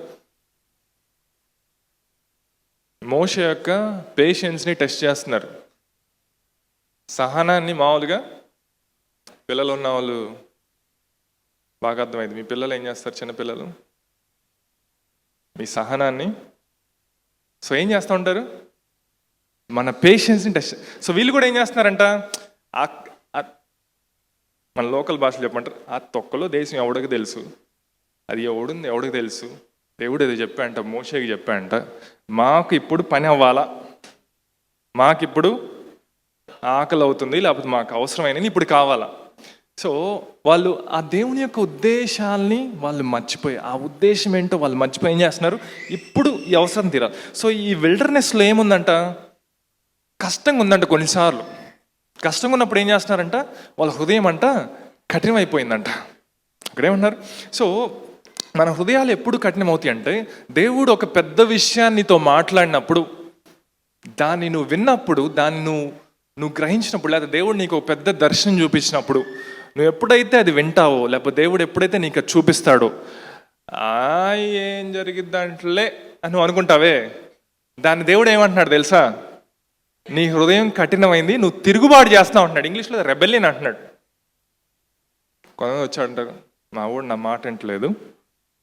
మోషే యొక్క పేషెన్స్ని టెస్ట్ చేస్తున్నారు, సహనాన్ని. మామూలుగా పిల్లలు ఉన్న వాళ్ళు బాగా అర్థమైంది. మీ పిల్లలు ఏం చేస్తారు? చిన్నపిల్లలు మీ సహనాన్ని, సో ఏం చేస్తూ ఉంటారు? మన పేషెన్స్ని టెస్ట్. సో వీళ్ళు కూడా ఏం చేస్తున్నారంట? మన లోకల్ భాషలో చెప్పమంటారు, ఆ తొక్కలో దేశం ఎవడికి తెలుసు, అది ఎవడికి తెలుసు, దేవుడు ఏదో చెప్పాడంట, మోషేకి చెప్పాడంట, మాకు ఇప్పుడు పని అవ్వాలా, మాకిప్పుడు ఆకలి అవుతుంది, లేకపోతే మాకు అవసరమైనది ఇప్పుడు కావాలా. సో వాళ్ళు ఆ దేవుని యొక్క ఉద్దేశాల్ని వాళ్ళు మర్చిపోయి, ఆ ఉద్దేశం ఏంటో వాళ్ళు మర్చిపోయి ఏం చేస్తున్నారు? ఇప్పుడు ఈ అవసరం తీరాలి. సో ఈ విల్డర్నెస్లో ఏముందంట? కష్టంగా ఉందంట. కొన్నిసార్లు కష్టంగా ఉన్నప్పుడు ఏం చేస్తున్నారంట? వాళ్ళ హృదయం అంట కఠినమైపోయిందంట. అక్కడేమన్నారు? సో మన హృదయాలు ఎప్పుడు కఠినం అవుతాయి అంటే, దేవుడు ఒక పెద్ద విషయాన్నితో మాట్లాడినప్పుడు, దాన్ని నువ్వు విన్నప్పుడు, దాన్ని నువ్వు గ్రహించినప్పుడు, లేకపోతే దేవుడు నీకు ఒక పెద్ద దర్శనం చూపించినప్పుడు, నువ్వు ఎప్పుడైతే అది వింటావో, లేకపోతే దేవుడు ఎప్పుడైతే నీకు చూపిస్తాడో, ఏం జరిగిద్దంటలే అని నువ్వు అనుకుంటావే, దాన్ని దేవుడు ఏమంటున్నాడు తెలుసా? నీ హృదయం కఠినమైంది, నువ్వు తిరుగుబాటు చేస్తున్నావు అంటున్నాడు. ఇంగ్లీష్లో రెబెలియన్ అంటున్నాడు. కొంతమంది వచ్చాడంటారు, మా ఊడు నా మాట అంటలేదు,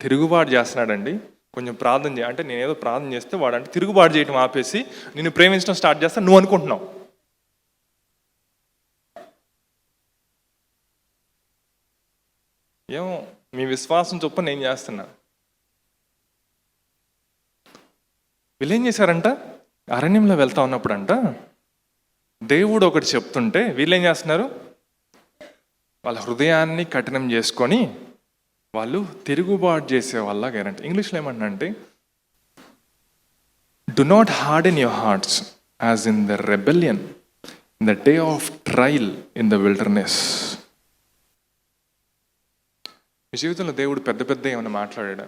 తిరుగుబాటు చేస్తున్నాడండి, కొంచెం ప్రార్థన చేయ అంటే నేనేదో ప్రార్థన చేస్తే వాడంటే తిరుగుబాటు చేయటం ఆపేసి నిన్ను ప్రేమించడం స్టార్ట్ చేస్తా నువ్వు అనుకుంటున్నావు. ఏమో మీ విశ్వాసం చొప్పున నేను చేస్తున్నా. వీళ్ళు ఏం చేశారంట, అరణ్యంలో వెళ్తా ఉన్నప్పుడు అంట దేవుడు ఒకటి చెప్తుంటే వీళ్ళు ఏం చేస్తున్నారు, వాళ్ళ హృదయాన్ని కఠినం చేసుకొని వాళ్ళు తిరుగుబాటు చేసే వాళ్ళ గ్యారంటీ. ఇంగ్లీష్లో ఏమంటున్నా అంటే, do not harden your hearts as in the rebellion in the day of trial in the wilderness. మీ జీవితంలో దేవుడు పెద్ద పెద్ద ఏమైనా మాట్లాడా?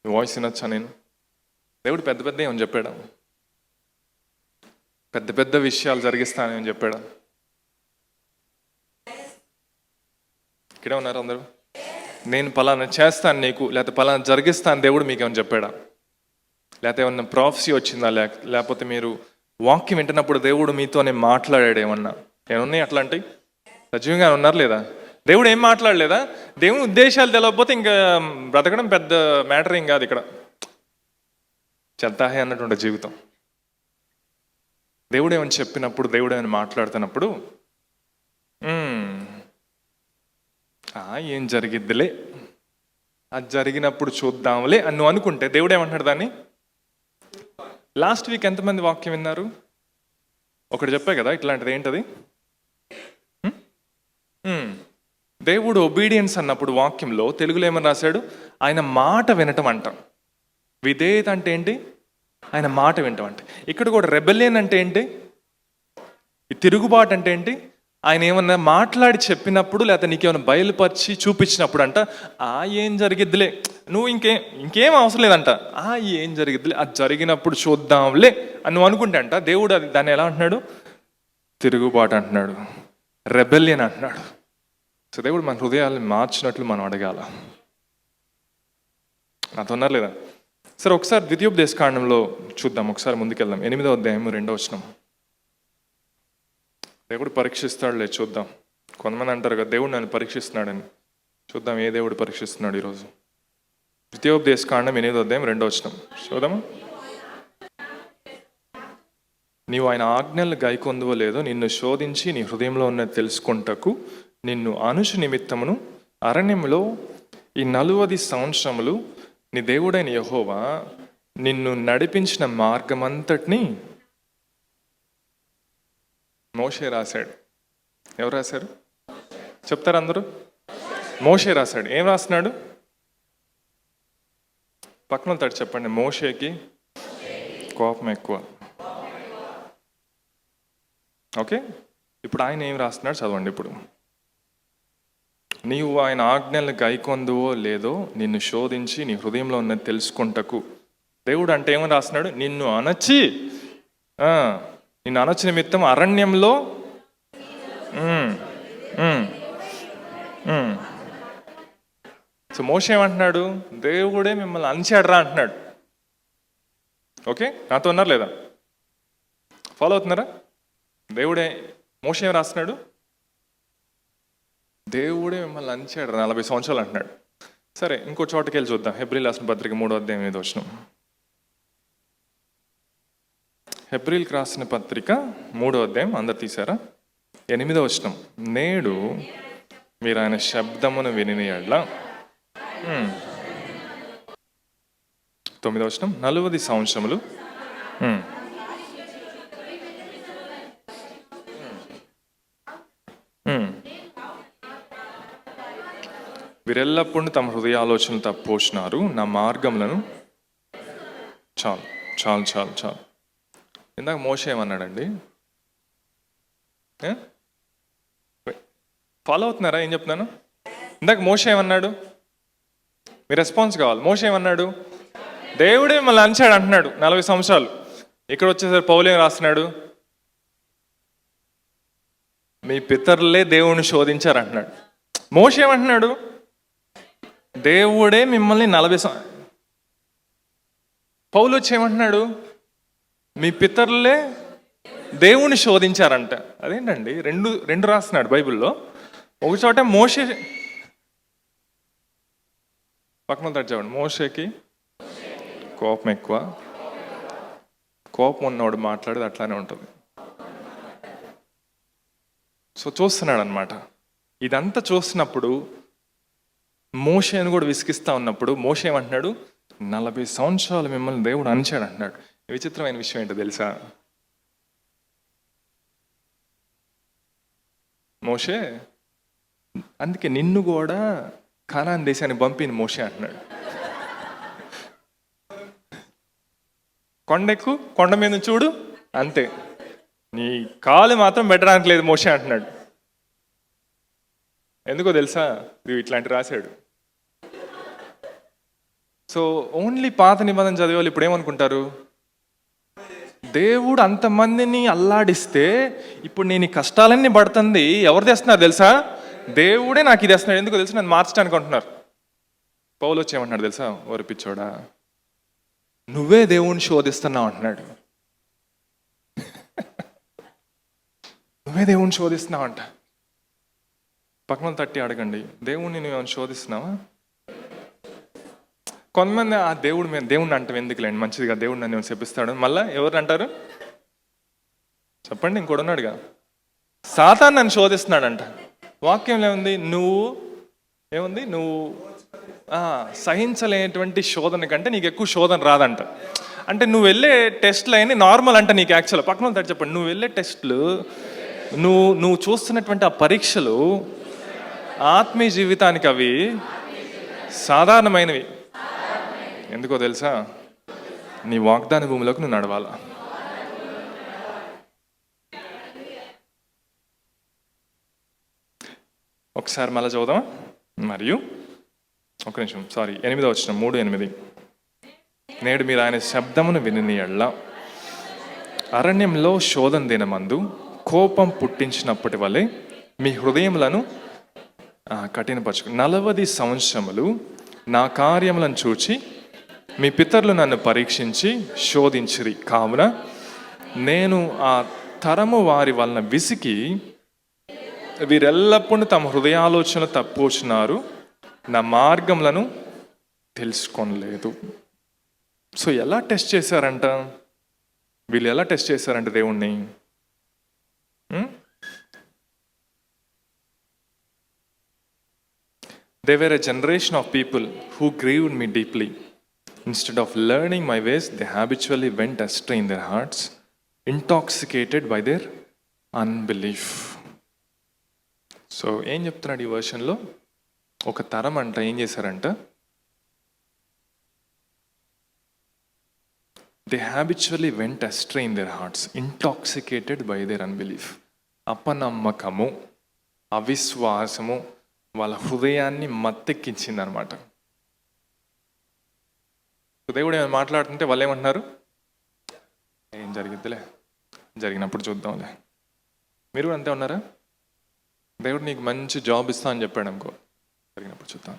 వాయిస్ వినొచ్చా నేను? దేవుడు పెద్ద పెద్ద ఏమని చెప్పాడా? పెద్ద పెద్ద విషయాలు జరిగిస్తానని చెప్పాడా? ఇక్కడే ఉన్నారు అందరూ. నేను పలానా చేస్తాను నీకు, లేకపోతే పలానా జరిగిస్తాను దేవుడు మీకు ఏమైనా చెప్పాడా? లేకపోతే ఏమన్నా ప్రాఫెసీ వచ్చిందా? లేకపోతే మీరు వాక్యం వింటున్నప్పుడు దేవుడు మీతోనే మాట్లాడాడు ఏమన్నా? ఏమన్నాయి అట్లాంటివి? సజీవంగా ఉన్నారు లేదా? దేవుడు ఏం మాట్లాడలేదా? దేవుని ఉద్దేశాలు తెలియకపోతే ఇంకా బ్రతకడం పెద్ద మ్యాటర్ ఏం కాదు. ఇక్కడ చెత్తాహే అన్నట్టు ఉండే జీవితం. దేవుడు ఏమని చెప్పినప్పుడు, దేవుడు ఏమని మాట్లాడుతున్నప్పుడు ఏం జరిగిద్దిలే, అది జరిగినప్పుడు చూద్దాంలే అని నువ్వు అనుకుంటే దేవుడు ఏమంటాడు దాన్ని? లాస్ట్ వీక్ ఎంతమంది వాక్యం విన్నారు? ఒకటి చెప్పా కదా ఇట్లాంటిది. ఏంటది? దేవుడు ఒబీడియన్స్ అన్నప్పుడు వాక్యంలో తెలుగులో ఏమని రాశాడు? ఆయన మాట వినటం అంటాం. విధేయత అంటే ఏంటి? ఆయన మాట వినటం అంటే. ఇక్కడ కూడా రెబెలియన్ అంటే ఏంటి? ఈ తిరుగుబాటు అంటే ఏంటి? ఆయన ఏమన్నా మాట్లాడి చెప్పినప్పుడు, లేకపోతే నీకేమైనా బయలుపరిచి చూపించినప్పుడు అంట ఏం జరిగిద్దిలే, నువ్వు ఇంకేం అవసరం లేదంట, ఏం జరిగిద్దిలే, అది జరిగినప్పుడు చూద్దాంలే అని నువ్వు అనుకుంటే అంట దేవుడు అది దాన్ని ఎలా అంటున్నాడు? తిరుగుబాటు అంటున్నాడు, రెబెలియన్ అంటున్నాడు. సో దేవుడు మన హృదయాన్ని మార్చినట్లు మనం అడగాల. నాతో ఉన్నారు లేదా? సరే ఒకసారి ద్వితీయోపదేశకాండంలో చూద్దాం, ఒకసారి ముందుకెళ్దాం. 8వ అధ్యాయం 2వ వచనం. దేవుడు పరీక్షిస్తాడులే, చూద్దాం. కొంతమంది అంటారు కదా దేవుడు నన్ను పరీక్షిస్తున్నాడని. చూద్దాం ఏ దేవుడు పరీక్షిస్తున్నాడు ఈరోజు. ద్వితీయోపదేశకాండం 8వ అధ్యాయం 2వ వచనం చూద్దామా? నీవు ఆయన ఆజ్ఞలు గైకొందువో లేదో నిన్ను శోధించి నీ హృదయంలో ఉన్నది తెలుసుకుంటకు నిన్ను అనుషు నిమిత్తమును అరణ్యములో ఈ 40 సంవత్సరములు నీ దేవుడైన యెహోవా నిన్ను నడిపించిన మార్గమంతటిని మోషే రాశాడు. ఎవరు రాశారు చెప్తారు అందరూ? మోషే రాశాడు. ఏం రాస్తున్నాడు? పక్కన తడి చెప్పండి. మోషేకి కోపం ఎక్కువ. ఓకే, ఇప్పుడు ఆయన ఏం రాస్తున్నాడు చదవండి. ఇప్పుడు నీవు ఆయన ఆజ్ఞలను గైకొందువో లేదో నిన్ను శోధించి నీ హృదయంలో ఉన్నది తెలుసుకుంటకు. దేవుడు అంటే ఏమని రాస్తున్నాడు? నిన్ను అనచి నిమిత్తం అరణ్యంలో సో మోషే ఏమంటున్నాడు? దేవుడే మిమ్మల్ని అంచాడు రా అంటున్నాడు. ఓకే, నాతో ఉన్నారు లేదా? ఫాలో అవుతున్నారా? దేవుడే మోషే ఏం రాస్తున్నాడు? దేవుడే మిమ్మల్ని అంచాడు 40 సంవత్సరాలు అంటున్నాడు. సరే ఇంకో చోటకి వెళ్ళి చూద్దాం. హెబ్రీల్ రాసిన పత్రిక 3వ అధ్యాయం 8వ వచనం. హెబ్రీల్కి రాసిన పత్రిక 3వ అధ్యాయం అందరు తీసారా? 8వ వచనం. నేడు మీరు ఆయన శబ్దమును వినిన యెడల 9వ వచనం. 40 సంవత్సరములు వీరెల్లప్పుడు తమ హృదయ ఆలోచనలు తప్పోసినారు, నా మార్గములను చాలు చాలు చాలు చాలు. ఇందాక మోషే ఏమన్నాడండి? ఫాలో అవుతున్నారా ఏం చెప్తున్నాను? ఇందాక మోషే ఏమన్నాడు? మీ రెస్పాన్స్ కావాలి. మోషే ఏమన్నాడు? దేవుడే మిమ్మల్ని అంచాడు అంటున్నాడు 40 సంవత్సరాలు. ఇక్కడ వచ్చేసరి పౌలు ఏం రాస్తున్నాడు? మీ పితరులే దేవుణ్ణి శోధించారు అంటున్నాడు. మోషే ఏమంటున్నాడు? దేవుడే మిమ్మల్ని 40 పౌలు వచ్చి ఏమంటున్నాడు? మీ పితరులే దేవుని శోధించారంట. అదేంటండి, రెండు రాస్తున్నాడు బైబిల్లో. ఒక చోట మోషే, పక్కన తడిచాడు, మోషేకి కోపం ఎక్కువ, కోపం ఉన్నవాడు మాట్లాడేది అట్లానే ఉంటుంది. సో చూస్తున్నాడు అనమాట. ఇదంతా చూస్తున్నప్పుడు మోషేను కూడా విసిగిస్తా ఉన్నప్పుడు మోషే ఏమంటున్నాడు? 40 సంవత్సరాలు మిమ్మల్ని దేవుడు అంచాడు అంటున్నాడు. విచిత్రమైన విషయం ఏంటో తెలుసా? మోషే అందుకే నిన్ను కూడా కానాన్ దేశానికి పంపిన మోషే అంటున్నాడు. కొండెక్కు, కొండ మీద చూడు, అంతే, నీ కాలు మాత్రం పెట్టడానికి లేదు మోషే అంటున్నాడు. ఎందుకో తెలుసా? ఇట్లాంటి రాశాడు. సో ఓన్లీ పాత నిబంధన చదివే వాళ్ళు ఇప్పుడు ఏమనుకుంటారు? దేవుడు అంతమందిని అల్లాడిస్తే ఇప్పుడు నేను ఈ కష్టాలన్నీ పడుతుంది ఎవరు తెస్తున్నారు తెలుసా? దేవుడే నాకు ఇది తెస్తున్నాడు. ఎందుకు తెలుసు? నన్ను మార్చడానికి అంటున్నారు. పౌలు వచ్చి ఏమంటున్నాడు తెలుసా? ఓరి పిచ్చోడా, నువ్వే దేవుణ్ణి శోధిస్తున్నావు అంటున్నాడు. నువ్వే దేవుణ్ణి శోధిస్తున్నావు అంట. పక్కన తట్టి అడగండి, దేవుణ్ణి నువ్వేమైనా శోధిస్తున్నావా? కొంతమంది ఆ దేవుడి మీద, దేవుణ్ణి అంటాం ఎందుకులేండి, మంచిదిగా దేవుడు నన్ను చెప్పిస్తాడు. మళ్ళీ ఎవరు అంటారు చెప్పండి? ఇంకోటి ఉన్నాడుగా, సాతాను నన్ను శోధిస్తున్నాడంట. వాక్యం ఏముంది? నువ్వు సహించలేనటువంటి శోధన కంటే నీకు ఎక్కువ శోధన రాదంట. అంటే నువ్వు వెళ్ళే టెస్ట్లు అయినా నార్మల్ అంట నీకు. యాక్చువల్ పక్కన తట్టి చెప్పండి, నువ్వు వెళ్ళే టెస్ట్లు, నువ్వు చూస్తున్నటువంటి ఆ పరీక్షలు ఆత్మీయ జీవితానికి అవి సాధారణమైనవి. ఎందుకో తెలుసా? నీ వాగ్దాన భూమిలోకి నువ్వు నడవాలా. ఒకసారి మళ్ళీ చదువుదాం. మరియు ఒక నిమిషం, 8వ వచనం, 3:8. నేడు మీరు ఆయన శబ్దమును విని ఎళ్ళ అరణ్యంలో శోధన దినమందు కోపం పుట్టించినప్పటి వలె మీ హృదయములను కఠినపరచు. 40 సంవత్సరములు నా కార్యములను చూచి మీ పితరులు నన్ను పరీక్షించి శోధించిరి. కావున నేను ఆ తరము వారి వలన విసికి వీరెల్లప్పుడూ తమ హృదయాలోచనలు తప్పుచున్నారు, నా మార్గములను తెలుసుకోలేదు. సో ఎలా టెస్ట్ చేశారంట వీళ్ళు? ఎలా టెస్ట్ చేశారంట దేవుణ్ణి? They were a generation of people who grieved me deeply. Instead of learning my ways, they habitually went astray in their hearts, intoxicated by their unbelief. So ఏం చెప్తున్నాడు ఈ వర్షన్లో? ఒక తరం అంట ఏం చేశారంట? They habitually went astray in their hearts, intoxicated by their unbelief. అపనమ్మకము, అవిశ్వాసము వాళ్ళ హృదయాన్ని మత్తెక్కించింది అనమాట. దేవుడు ఏమైనా మాట్లాడుతుంటే వాళ్ళు ఏమంటున్నారు? ఏం జరిగిద్దిలే, జరిగినప్పుడు చూద్దాంలే. మీరు కూడా అంతే ఉన్నారా? దేవుడు నీకు మంచి జాబ్ ఇస్తా అని చెప్పాడు అనుకో, జరిగినప్పుడు చూద్దాం.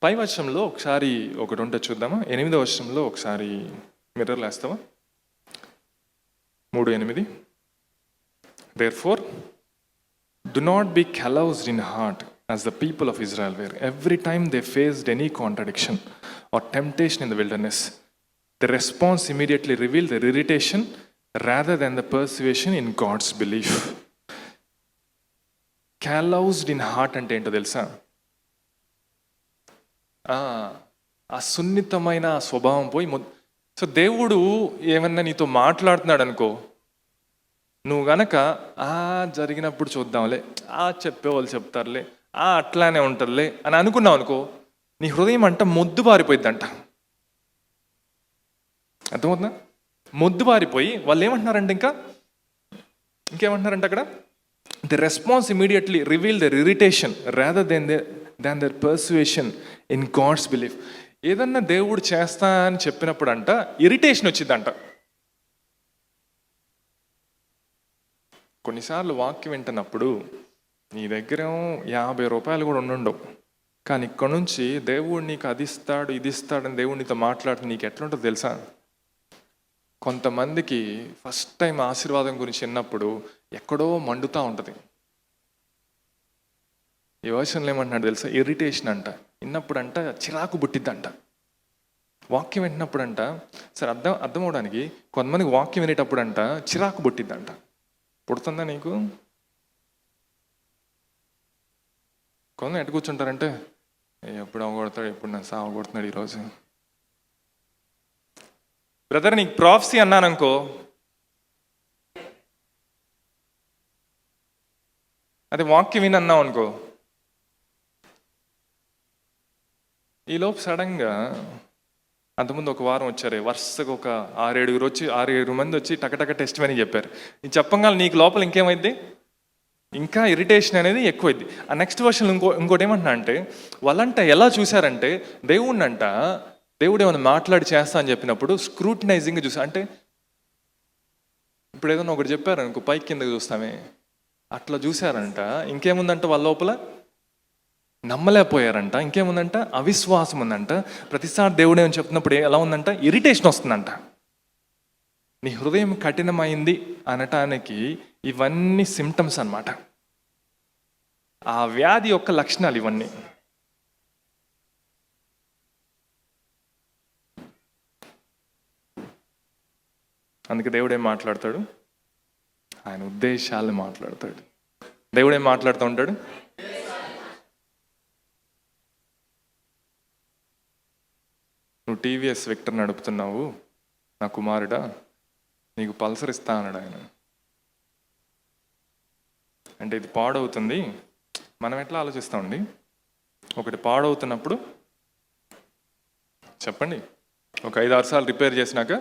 పై వచనంలో ఒకసారి ఒకటి ఉంటే చూద్దామా? 8వ వచనంలో ఒకసారి మిర్రర్లు వేస్తావా? 3:8. Therefore, do not be calloused in heart as the people of Israel were. Every time they faced any contradiction or temptation in the wilderness, the response immediately revealed their irritation rather than the persuasion in God's belief. Calloused in heart అంటే ఏంటో తెలుసా? ఆ సున్నితమైన స్వభావం పోయి సో దేవుడు ఏమన్నా నీతో మాట్లాడుతున్నాడు అనుకో, నువ్వు గనక జరిగినప్పుడు చూద్దాంలే, చెప్పేవాళ్ళు చెప్తారులే, అట్లానే ఉంటుందిలే అని అనుకున్నావు అనుకో, నీ హృదయం అంట మొద్దు బారిపోయిద్దంట. అర్థమవుతుందా? మొద్దు బారిపోయి వాళ్ళు ఏమంటున్నారంటే ఇంకేమంటున్నారంట అక్కడ? The response immediately reveal their irritation rather than their persuasion in God's belief. ఏదన్నా దేవుడు చేస్తా అని చెప్పినప్పుడు అంట ఇరిటేషన్ వచ్చిందంట. కొన్నిసార్లు వాక్యం వింటున్నప్పుడు నీ దగ్గర 50 రూపాయలు కూడా ఉండుండవు, కానీ ఇక్కడ నుంచి దేవుడు నీకు అది ఇస్తాడు ఇది ఇస్తాడని దేవుడు నీతో మాట్లాడితే నీకు ఎట్లుంటుందో తెలుసా? కొంతమందికి ఫస్ట్ టైం ఆశీర్వాదం గురించి విన్నప్పుడు ఎక్కడో మండుతూ ఉంటుంది. ఈ వర్షన్లో ఏమంటున్నాడు తెలుసా? ఇరిటేషన్ అంట. విన్నప్పుడు అంట చిరాకు పుట్టిద్దంట. వాక్యం వింటున్నప్పుడు అంట సరే అర్థం అవడానికి కొంతమందికి వాక్యం వినేటప్పుడు అంట చిరాకు పుట్టిద్దంట. పుడుతుందా నీకు? కొంతమంది ఎట్టు కూర్చుంటారంటే ఎప్పుడు అవగొడతాడు, ఎప్పుడు నన్ను సావగొడుతున్నాడు ఈరోజు. బ్రదర్ నీకు ప్రాఫెసీ అన్నాననుకో, అదే వాక్యం విని అన్నావు అనుకో, ఈలోపు సడన్గా అంతకుముందు ఒక వారం వచ్చారు, వరుసగా ఒక 6-7 మంది వచ్చి టకటక టెస్ట్ అని చెప్పారు. ఇది చెప్పగానే నీకు లోపల ఇంకేమైంది? ఇంకా ఇరిటేషన్ అనేది ఎక్కువైంది. ఆ నెక్స్ట్ వర్షన్ ఇంకోటి ఏమంటున్నా అంటే వాళ్ళంట ఎలా చూశారంటే దేవుడు ఏమైనా మాట్లాడి చేస్తా అని చెప్పినప్పుడు స్క్రూటినైజింగ్గా చూసా. అంటే ఇప్పుడు ఏదైనా ఒకటి చెప్పారు అనుకో, పైకి కిందకి చూస్తామే, అట్లా చూశారంట. ఇంకేముందంట వాళ్ళ లోపల? నమ్మలేకపోయారంట. ఇంకేముందంట? అవిశ్వాసం ఉందంట. ప్రతిసారి దేవుడు ఏమని చెప్తున్నప్పుడు ఎలా ఉందంట? ఇరిటేషన్ వస్తుందంట. నీ హృదయం కఠినమైంది అనటానికి ఇవన్నీ సిమ్టమ్స్ అన్నమాట. ఆ వ్యాధి యొక్క లక్షణాలు ఇవన్నీ. అందుకే దేవుడేం మాట్లాడతాడు? ఆయన ఉద్దేశాలను మాట్లాడతాడు. దేవుడేం మాట్లాడుతూ ఉంటాడు? నువ్వు టీవీఎస్ విక్టర్ నడుపుతున్నావు నా కుమారుడా, నీకు పల్సర్ ఇస్తా అన్నాడు ఆయన. అంటే ఇది పాడవుతుంది. మనం ఎట్లా ఆలోచిస్తామండి? ఒకటి పాడవుతున్నప్పుడు చెప్పండి, ఒక 5-6 సార్లు రిపేర్ చేసినాక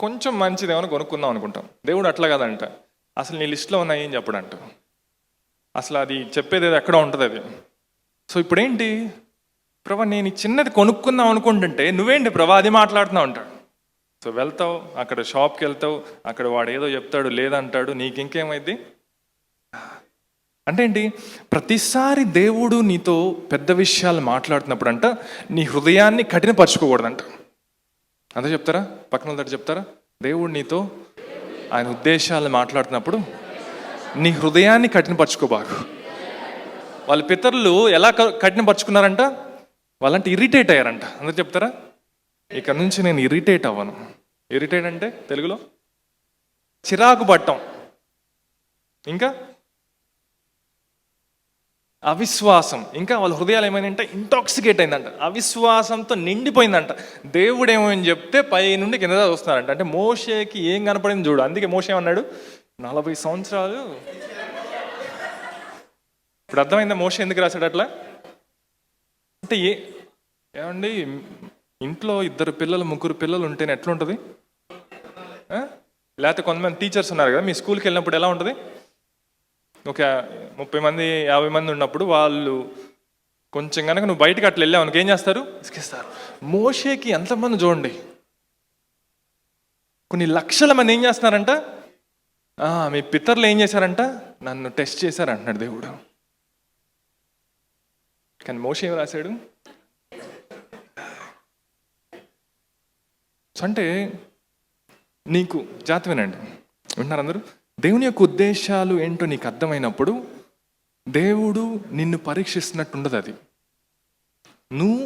కొంచెం మంచిదేమో కొనుక్కుందాం అనుకుంటాం. దేవుడు అట్లా కాదంట. అసలు నీ లిస్ట్లో ఉన్నాయి ఏం చెప్పడంట. అసలు అది చెప్పేది ఎక్కడ ఉంటుంది అది. సో ఇప్పుడేంటి ప్రభా, నేను చిన్నది కొనుక్కుందాం అనుకుంటుంటే నువ్వేంటి ప్రభా అది మాట్లాడుతున్నావు అంటాడు. సో వెళ్తావు, అక్కడ షాప్కి వెళ్తావు, అక్కడ వాడు ఏదో చెప్తాడు లేదంటాడు, నీకు ఇంకేమైంది అంటే ఏంటి? ప్రతిసారి దేవుడు నీతో పెద్ద విషయాలు మాట్లాడుతున్నప్పుడు అంట నీ హృదయాన్ని కఠినపరచుకోకూడదంట. అంతే చెప్తారా? పక్కన వాళ్ళతో చెప్తారా? దేవుడు నీతో ఆయన ఉద్దేశాలను మాట్లాడుతున్నప్పుడు నీ హృదయాన్ని కఠినపరచుకోబాకు. వాళ్ళ పితరులు ఎలా కఠినపరుచుకున్నారంట? వాళ్ళంటే ఇరిటేట్ అయ్యారంట. అందరు చెప్తారా? ఇక్కడ నుంచి నేను ఇరిటేట్ అవ్వను. ఇరిటేట్ అంటే తెలుగులో చిరాకు పట్టం. ఇంకా అవిశ్వాసం. ఇంకా వాళ్ళ హృదయాలు ఏమైందంటే ఇంటాక్సికేట్ అయిందంట, అవిశ్వాసంతో నిండిపోయిందంట. దేవుడు ఏమని చెప్తే పై నుండి కింద వస్తున్నారంట. అంటే మోషేకి ఏం కనపడింది చూడు. అందుకే మోషే ఏమన్నాడు? 40 సంవత్సరాలు. ఇప్పుడు అర్థమైందా మోషే ఎందుకు రాశాడు అట్లా? అంటే ఏమండి, ఇంట్లో 2 పిల్లలు 3 పిల్లలు ఉంటేనే ఎట్లుంటుంది? లేకపోతే కొంతమంది టీచర్స్ ఉన్నారు కదా, మీ స్కూల్కి వెళ్ళినప్పుడు ఎలా ఉంటుంది? ఒక 30 మంది 50 మంది ఉన్నప్పుడు వాళ్ళు కొంచెం కనుక నువ్వు బయటకు అట్లా వెళ్ళావు అనుకో, ఏం చేస్తారు? ఇసుకిస్తారు. మోషేకి ఎంతమంది చూడండి, కొన్ని లక్షల మంది ఏం చేస్తున్నారంట? మీ పితరులు ఏం చేశారంట? నన్ను టెస్ట్ చేశారంటున్నాడు దేవుడు. కానీ మోషే ఏం రాశాడు? అంటే నీకు జాతి వినండి, వింటున్నారు అందరూ? దేవుని యొక్క ఉద్దేశాలు ఏంటో నీకు అర్థమైనప్పుడు దేవుడు నిన్ను పరీక్షిస్తున్నట్టు ఉండదు. అది నువ్వు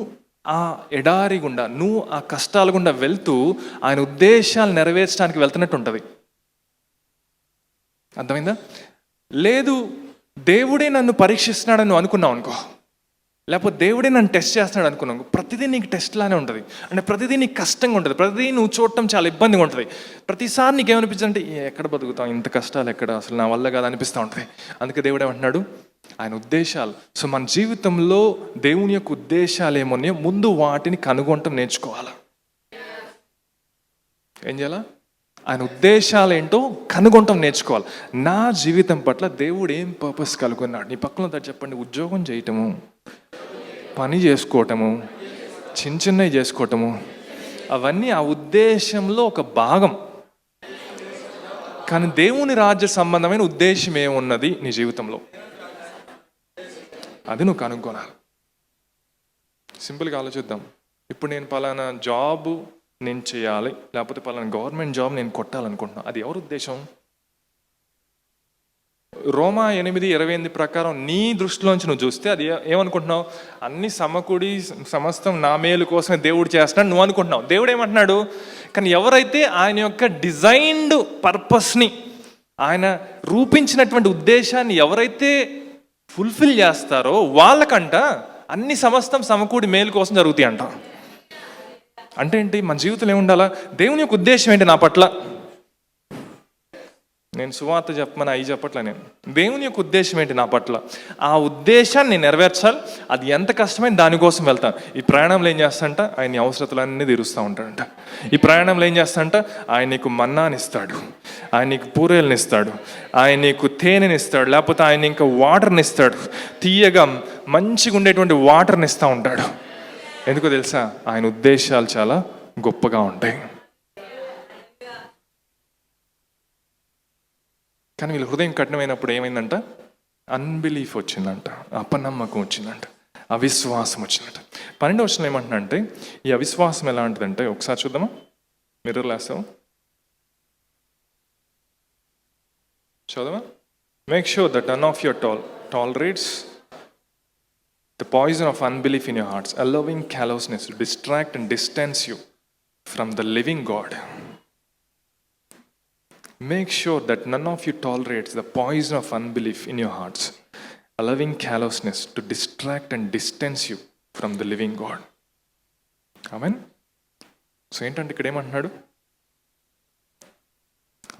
ఆ ఎడారి గుండా, నువ్వు ఆ కష్టాల గుండా వెళ్తూ ఆయన ఉద్దేశాలు నెరవేర్చడానికి వెళ్తున్నట్టు ఉంటుంది. అర్థమైందా? లేదు దేవుడే నన్ను పరీక్షిస్తున్నాడని నువ్వు అనుకున్నావు అనుకో, లేకపోతే దేవుడే నన్ను టెస్ట్ చేస్తున్నాడు అనుకున్నావు, ప్రతిదీ నీకు టెస్ట్ లానే ఉంటుంది. అంటే ప్రతిదీ నీకు కష్టంగా ఉంటుంది, ప్రతిదీ నువ్వు చూడటం చాలా ఇబ్బందిగా ఉంటుంది. ప్రతిసారి నీకేమనిపిస్తుంది అంటే ఎక్కడ బతుకుతాం, ఇంత కష్టాలు ఎక్కడ, అసలు నా వల్ల కాదు అనిపిస్తూ ఉంటుంది. అందుకే దేవుడు ఏమంటున్నాడు? ఆయన ఉద్దేశాలు. సో మన జీవితంలో దేవుని యొక్క ఉద్దేశాలు ఏమన్నాయో ముందు వాటిని కనుగొనటం నేర్చుకోవాలి. ఏం చేయాలా? ఆయన ఉద్దేశాలు ఏంటో కనుగొనటం నేర్చుకోవాలి. నా జీవితం పట్ల దేవుడు ఏం పర్పస్ కలుగున్నాడు? నీ పక్కన చెప్పండి. ఉద్యోగం చేయటము, పని చేసుకోవటము, చిన్నవి చేసుకోవటము, అవన్నీ ఆ ఉద్దేశంలో ఒక భాగం. కానీ దేవుని రాజ్య సంబంధమైన ఉద్దేశం ఏమున్నది నీ జీవితంలో? అది నువ్వు కనుక్కోనాలి. సింపుల్గా ఆలోచిద్దాం. ఇప్పుడు నేను పలానా జాబ్ నేను చేయాలి, లేకపోతే పలానా గవర్నమెంట్ జాబ్ నేను కొట్టాలనుకుంటున్నాను, అది ఎవరి ఉద్దేశం? రోమా 8:28 ప్రకారం నీ దృష్టిలోంచి నువ్వు చూస్తే అది ఏమనుకుంటున్నావు? అన్ని సమకూడి సమస్తం నా మేలు కోసమే దేవుడు చేస్తున్నాడు నువ్వు అనుకుంటున్నావు. దేవుడు ఏమంటున్నాడు? కానీ ఎవరైతే ఆయన యొక్క డిజైన్డ్ పర్పస్ని, ఆయన రూపించినటువంటి ఉద్దేశాన్ని ఎవరైతే ఫుల్ఫిల్ చేస్తారో వాళ్ళకంట అన్ని సమస్తం సమకూడి మేలు కోసం జరుగుతాయి అంట. అంటే ఏంటి? మన జీవితంలో ఏముండాలా? దేవుని యొక్క ఉద్దేశం ఏంటి నా పట్ల? నేను సువార్త చెప్పమని అవి చెప్పట్లే. నేను దేవుని యొక్క ఉద్దేశం ఏంటి నా పట్ల? ఆ ఉద్దేశాన్ని నేను నెరవేర్చాలి. అది ఎంత కష్టమైన దానికోసం వెళ్తాను. ఈ ప్రయాణంలో ఏం చేస్తాంట? ఆయన అవసరతలన్నీ తీరుస్తూ ఉంటాడంట. ఈ ప్రయాణంలో ఏం చేస్తాంట? ఆయన నీకు మన్నానిస్తాడు, ఆయన నీకు పూరేలను ఇస్తాడు, ఆయన నీకు తేనెని ఇస్తాడు, లేకపోతే ఆయన ఇంకా వాటర్ని ఇస్తాడు. తీయగా మంచిగా ఉండేటువంటి వాటర్ని ఇస్తూ ఉంటాడు. ఎందుకో తెలుసా? ఆయన ఉద్దేశాలు చాలా గొప్పగా ఉంటాయి. కానీ వీళ్ళ హృదయం కఠినమైనప్పుడు ఏమైందంట? అన్బిలీఫ్ వచ్చిందంట, అపనమ్మకం వచ్చిందంట, అవిశ్వాసం వచ్చిందంట. 12వ వచనంలో ఏమంటున్నా అంటే, ఈ అవిశ్వాసం ఎలాంటిదంటే, ఒకసారి చూద్దామా? మిర్రర్ లేస్తాం చదవా? Make sure that none of your tolerates the poison of unbelief in your hearts, allowing callousness to distract and distance you from the living God. Make sure that none of you tolerates the poison of unbelief in your hearts, allowing callousness to distract and distance you from the living God. Amen. So ఏంటంటే ఇక్కడ ఏమంటున్నాడు?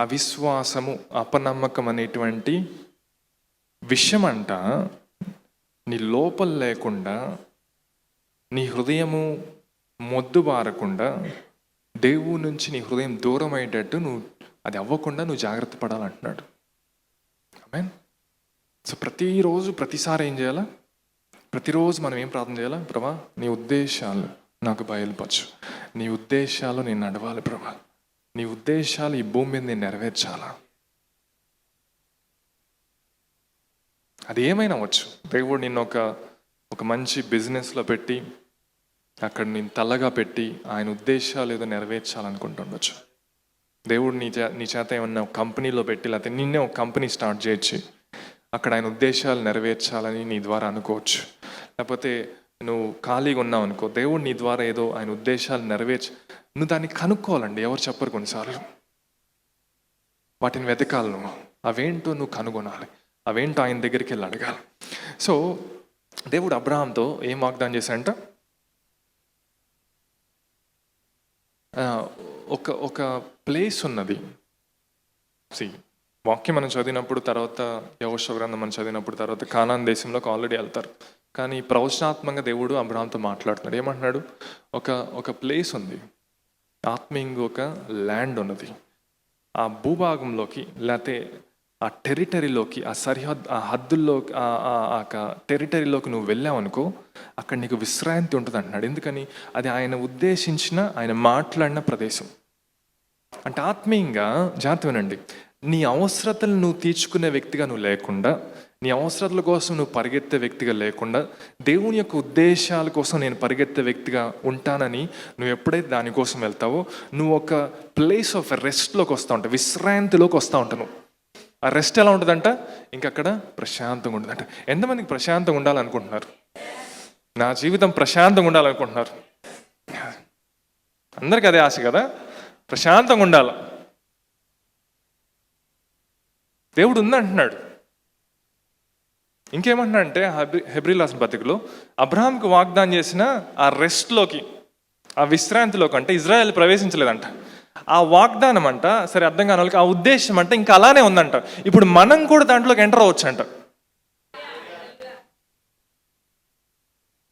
అవిశ్వాసము, అపనమ్మకం అనేటువంటి విషయం అంట నీ లోపల లేకుండా, నీ హృదయము మొద్దుబారకుండా, దేవుడి నుంచి నీ హృదయం దూరం అయ్యేటట్టు నువ్వు అది అవ్వకుండా నువ్వు జాగ్రత్త పడాలంటున్నాడు. ఆమేన్. సో ప్రతిరోజు ప్రతిసారి ఏం చేయాలా? ప్రతిరోజు మనం ఏం ప్రార్థన చేయాలా? ప్రభా, నీ ఉద్దేశాలు నాకు బయలుపరచు, నీ ఉద్దేశాలు నేను నడవాలి ప్రభా, నీ ఉద్దేశాలు ఈ భూమి మీద నేను నెరవేర్చాలా. అది ఏమైనా అవ్వచ్చు. దేవుడు నిన్ను ఒక మంచి బిజినెస్లో పెట్టి, అక్కడ నేను తల్లగా పెట్టి ఆయన ఉద్దేశాలు ఏదో నెరవేర్చాలనుకుంటుండొచ్చు. దేవుడు నీ చేత ఏమన్నా కంపెనీలో పెట్టి, లేకపోతే నిన్నే ఒక కంపెనీ స్టార్ట్ చేయొచ్చు, అక్కడ ఆయన ఉద్దేశాలు నెరవేర్చాలని నీ ద్వారా అనుకోవచ్చు. లేకపోతే నువ్వు ఖాళీగా ఉన్నావు అనుకో, దేవుడు నీ ద్వారా ఏదో ఆయన ఉద్దేశాలు నువ్వు దాన్ని కనుక్కోవాలండి. ఎవరు చెప్పరు కొన్నిసార్లు. వాటిని వెతకాలి నువ్వు. అవేంటో నువ్వు కనుగొనాలి, అవేంటో ఆయన దగ్గరికి వెళ్ళి అడగాలి. సో దేవుడు అబ్రహాంతో ఏం వాగ్దానం చేశాడంట? ఒక ప్లేస్ ఉన్నది. వాక్యం మనం చదివినప్పుడు, తర్వాత యెహోషువ గ్రంథం మనం చదివినప్పుడు, తర్వాత కానాన్ దేశంలోకి ఆల్రెడీ వెళ్తారు. కానీ ప్రవచనాత్మకంగా దేవుడు అబ్రహాంతో మాట్లాడుతున్నాడు. ఏమంటున్నాడు? ఒక ప్లేస్ ఉంది, ఆత్మీయంగా ఒక ల్యాండ్ ఉన్నది. ఆ భూభాగంలోకి, లేకపోతే ఆ టెరిటరీలోకి, ఆ సరిహద్దు, ఆ హద్దుల్లోకి, ఆ టెరిటరీలోకి నువ్వు వెళ్ళావు అనుకో, అక్కడ నీకు విశ్రాంతి ఉంటుంది అంటున్నాడు. ఎందుకని? అది ఆయన ఉద్దేశించిన, ఆయన మాట్లాడిన ప్రదేశం. అంటే ఆత్మీయంగా జాగ్రత్త వినండి, నీ అవసరతలు నువ్వు తీర్చుకునే వ్యక్తిగా నువ్వు లేకుండా, నీ అవసరతల కోసం నువ్వు పరిగెత్తే వ్యక్తిగా లేకుండా, దేవుని యొక్క ఉద్దేశాల కోసం నేను పరిగెత్తే వ్యక్తిగా ఉంటానని నువ్వు ఎప్పుడైతే దానికోసం వెళ్తావో, నువ్వు ఒక ప్లేస్ ఆఫ్ రెస్ట్లోకి వస్తూ ఉంటావు, విశ్రాంతిలోకి వస్తూ ఉంటావు. నువ్వు ఆ రెస్ట్ ఎలా ఉంటుందంట? ఇంకక్కడ ప్రశాంతంగా ఉంటుందంట. ఎంతమందికి ప్రశాంతంగా ఉండాలనుకుంటున్నారు? నా జీవితం ప్రశాంతంగా ఉండాలనుకుంటున్నారు? అందరికీ అదే ఆశ కదా, ప్రశాంతంగా ఉండాలి. దేవుడు ఉందంటున్నాడు. ఇంకేమంటున్నాడంటే హెబ్రీయుల రాసిన పత్రికలో అబ్రహాంకి వాగ్దానం చేసిన ఆ రెస్ట్లోకి, ఆ విశ్రాంతిలోకి అంటే ఇజ్రాయెల్ ప్రవేశించలేదంట. ఆ వాగ్దానం అంట, సరే అర్థం కాని వాళ్ళకి, ఆ ఉద్దేశం అంటే ఇంకా అలానే ఉందంట. ఇప్పుడు మనం కూడా దాంట్లోకి ఎంటర్ అవ్వచ్చు అంట.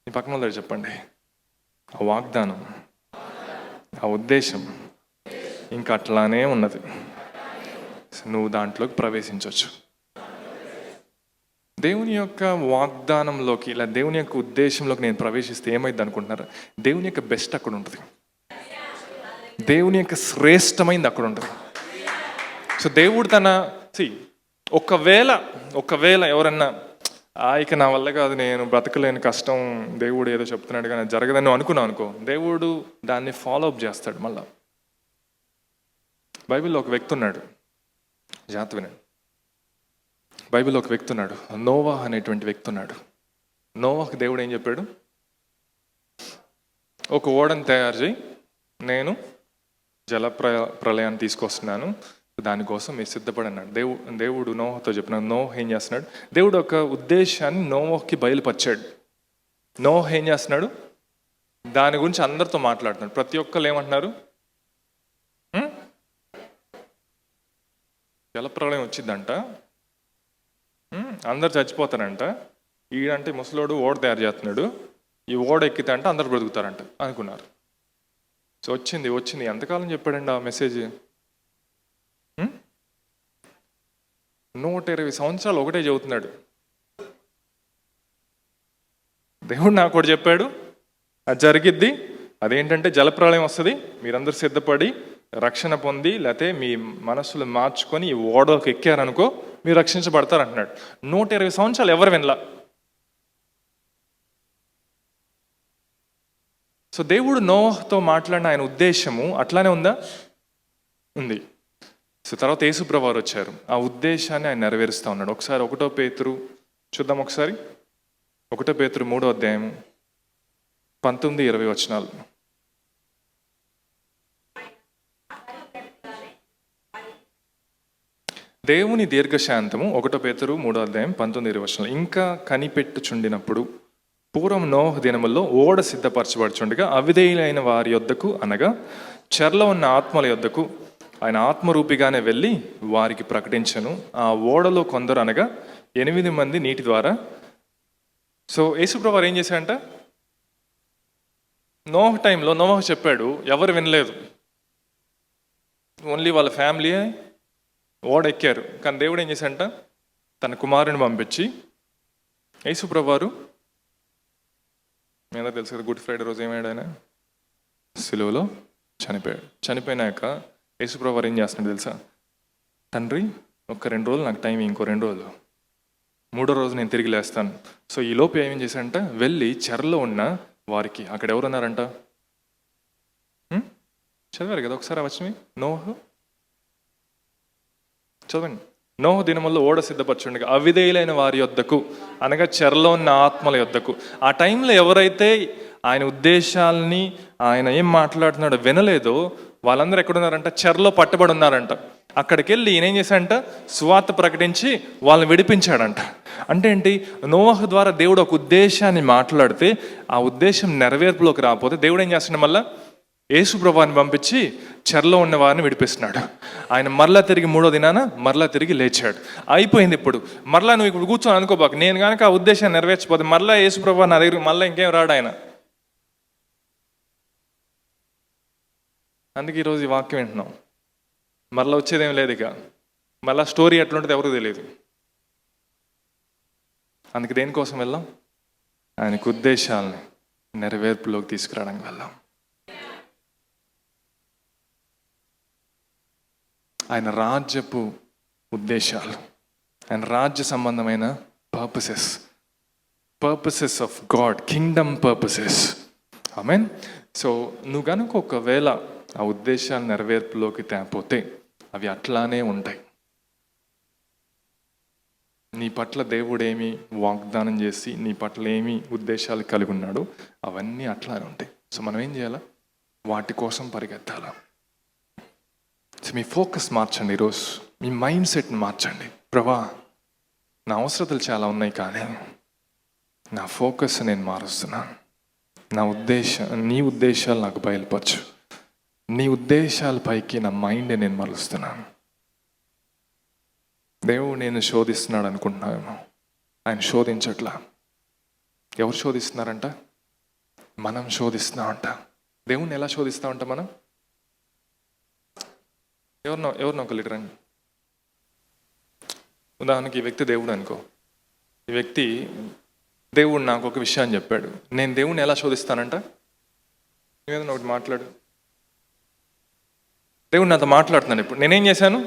ఈ పక్కన వాళ్ళు చెప్పండి, ఆ వాగ్దానం, ఆ ఉద్దేశం ఇంకా అట్లానే ఉన్నది. నువ్వు దాంట్లోకి ప్రవేశించవచ్చు. దేవుని యొక్క వాగ్దానంలోకి, ఇలా దేవుని యొక్క ఉద్దేశంలోకి నేను ప్రవేశిస్తే ఏమైంది అనుకుంటున్నారు? దేవుని యొక్క బెస్ట్ అక్కడ ఉంటుంది, దేవుని యొక్క శ్రేష్టమైంది అక్కడ ఉంటుంది. సో దేవుడు ఒకవేళ ఎవరన్నా ఇక నా వల్ల కాదు, నేను బ్రతకలేని కష్టం, దేవుడు ఏదో చెప్తున్నాడు కానీ జరగదని నువ్వు అనుకున్నావు అనుకో, దేవుడు దాన్ని ఫాలో అప్ చేస్తాడు మళ్ళా. బైబిల్లో ఒక వ్యక్తి ఉన్నాడు, జాగ్రత్త వినండి. బైబిల్లో ఒక వ్యక్తి ఉన్నాడు, నోవా అనేటువంటి వ్యక్తి ఉన్నాడు. నోవాకు దేవుడు ఏం చెప్పాడు? ఒక ఓడని తయారు చేయి, నేను జల ప్రళయాన్ని తీసుకొస్తున్నాను, దానికోసం మీరు సిద్ధపడి అన్నాడు. దేవుడు నోవాతో చెప్పినాడు. నోవా ఏం చేస్తున్నాడు? దేవుడు ఒక ఉద్దేశాన్ని నోవాకి బయలుపరిచాడు. నోవా ఏం చేస్తున్నాడు? దాని గురించి అందరితో మాట్లాడుతున్నాడు. ప్రతి ఒక్కరు ఏమంటున్నారు? జలప్రళయం వచ్చిందంట, అందరు చచ్చిపోతారంట, ఈడంటే ముసలోడు ఓడ తయారు చేస్తున్నాడు, ఈ ఓడ ఎక్కితే అంటే అందరు బ్రతుకుతారంట అనుకున్నారు. సో వచ్చింది. ఎంతకాలం చెప్పాడండి ఆ మెసేజ్? 120 సంవత్సరాలు ఒకటే చెబుతున్నాడు. దేవుడు నాకు కూడా చెప్పాడు, అది జరిగిద్ది. అదేంటంటే జలప్రళయం వస్తుంది, మీరందరూ సిద్ధపడి రక్షణ పొంది, లేకపోతే మీ మనస్సులు మార్చుకొని ఈ ఓడలోకి ఎక్కారనుకో మీరు రక్షించబడతారు అంటున్నాడు. 120 సంవత్సరాలు ఎవరు వినలా. సో దేవుడు నోవాతో మాట్లాడిన ఆయన ఉద్దేశము అట్లానే ఉందా? ఉంది. సో తర్వాత యేసుప్రభువు వారు వచ్చారు, ఆ ఉద్దేశాన్ని ఆయన నెరవేరుస్తూ ఉన్నాడు. ఒకసారి 1 పేతురు చూద్దాం. ఒకసారి 1 పేతురు 3వ అధ్యాయము 19-20 వచనాలు. దేవుని దీర్ఘశాంతము 1 పేతురు 3వ అధ్యాయం 19-20 వచనాలు. ఇంకా కనిపెట్టుచుండినప్పుడు పూర్వం నోహ దినముల్లో ఓడ సిద్ధపరచబడుచుండగా అవిధేయులైన వారి యొద్దకు, అనగా చెరలో ఉన్న ఆత్మల యొద్దకు ఆయన ఆత్మరూపిగానే వెళ్ళి వారికి ప్రకటించను. ఆ ఓడలో కొందరు, అనగా 8 మంది నీటి ద్వారా. సో యేసుప్రభువు వారు ఏం చేశారంట? నోహ టైంలో నోహ చెప్పాడు, ఎవరు వినలేదు, ఓన్లీ వాళ్ళ ఫ్యామిలీ ఓడ ఎక్కారు. కానీ దేవుడు ఏం చేశాడంట? తన కుమారుని పంపించి, యేసుప్రభువు వారు మీ అందరూ తెలుసు కదా, గుడ్ ఫ్రైడే రోజు ఏమయ్యాడు? ఆయన సిలువలో చనిపోయాడు. చనిపోయినాక యేసుప్రభువు వారు ఏం చేస్తున్నాడు తెలుసా? తండ్రి ఒక 2 రోజులు నాకు టైం, ఇంకో 2 రోజులు, 3వ రోజు నేను తిరిగి లేస్తాను. సో ఈ లోపు ఏమేం చేశాడంట? వెళ్ళి చెరలో ఉన్న వారికి, అక్కడ ఎవరు ఉన్నారంట? చదివారు కదా ఒకసారి వచ్చి నోహ, చదవండి. నోహ దినముల్లో ఓడ సిద్ధపరచుండగా అవిధేయులైన వారి యొద్దకు, అనగా చెరలో ఉన్న ఆత్మల యొద్దకు. ఆ టైంలో ఎవరైతే ఆయన ఉద్దేశాలని, ఆయన ఏం మాట్లాడుతున్నాడో వినలేదో వాళ్ళందరూ ఎక్కడున్నారంట? చెరలో పట్టబడి ఉన్నారంట. అక్కడికి వెళ్ళి ఈయన ఏం చేశాడంట? సువార్త ప్రకటించి వాళ్ళని విడిపించాడంట. అంటే ఏంటి? నోవహ ద్వారా దేవుడు ఒక ఉద్దేశాన్ని మాట్లాడితే ఆ ఉద్దేశం నెరవేర్పులోకి రాకపోతే దేవుడు ఏం చేస్తున్నాడు? మళ్ళా యేసుప్రభువుని పంపించి చెరలో ఉన్న వారిని విడిపిస్తున్నాడు. ఆయన మరలా తిరిగి 3వ దినాన మరలా తిరిగి లేచాడు. అయిపోయింది. ఇప్పుడు మరలా నువ్వు ఇప్పుడు కూర్చొని అనుకోబాకు, నేను కనుక ఆ ఉద్దేశాన్ని నెరవేర్చిపోతే మరలా యేసుప్రభువు నా దగ్గర మళ్ళీ ఇంకేం రాడు ఆయన. అందుకే ఈరోజు ఈ వాక్యం వింటున్నాం. మరలా వచ్చేదేం లేదు. ఇక మళ్ళా స్టోరీ ఎట్లుంటుంది ఎవరికి తెలియదు. అందుకే దేనికోసం వెళ్ళాం? ఆయనకు ఉద్దేశాలని నెరవేర్పులోకి తీసుకురావడానికి వెళ్ళాం. ఆయన రాజ్యపు ఉద్దేశాలు, ఆయన రాజ్య సంబంధమైన purposes of God, Kingdom purposes. Amen. So నువ్వు కనుక ఒకవేళ ఆ ఉద్దేశాలు నెరవేర్పులోకి తేపోతే అవి అట్లానే ఉంటాయి. నీ పట్ల దేవుడేమి వాగ్దానం చేసి నీ పట్ల ఏమి ఉద్దేశాలు కలిగి ఉన్నాడో అవన్నీ అట్లానే ఉంటాయి. సో మనం ఏం చేయాలా? వాటి కోసం పరిగెత్తాలా. సో మీ ఫోకస్ మార్చండి. ఈరోజు మీ మైండ్ సెట్ని మార్చండి. ప్రభా, నా అవసరతలు చాలా ఉన్నాయి, కానీ నా ఫోకస్ నేను మారుస్తున్నాను. నీ ఉద్దేశాలు నాకు బయలుపరచు. నీ ఉద్దేశాల పైకి నా మైండ్ నేను మరుస్తున్నాను. దేవుడు నేను శోధిస్తున్నాడు అనుకుంటున్నామేమో, ఆయన శోధించట్లా. ఎవరు శోధిస్తున్నారంట? మనం శోధిస్తున్నామంట. దేవుణ్ణి ఎలా శోధిస్తామంట మనం? ఎవరినో ఒక లీడర్ అండి. ఉదాహరణకి ఈ వ్యక్తి దేవుడు అనుకో. ఈ వ్యక్తి దేవుడు నాకు ఒక విషయాన్ని చెప్పాడు. నేను దేవుణ్ణి ఎలా శోధిస్తానంట? ఏదైనా ఒకటి మాట్లాడు. దేవుడు నాతో మాట్లాడుతున్నాను. ఇప్పుడు నేనేం చేశాను?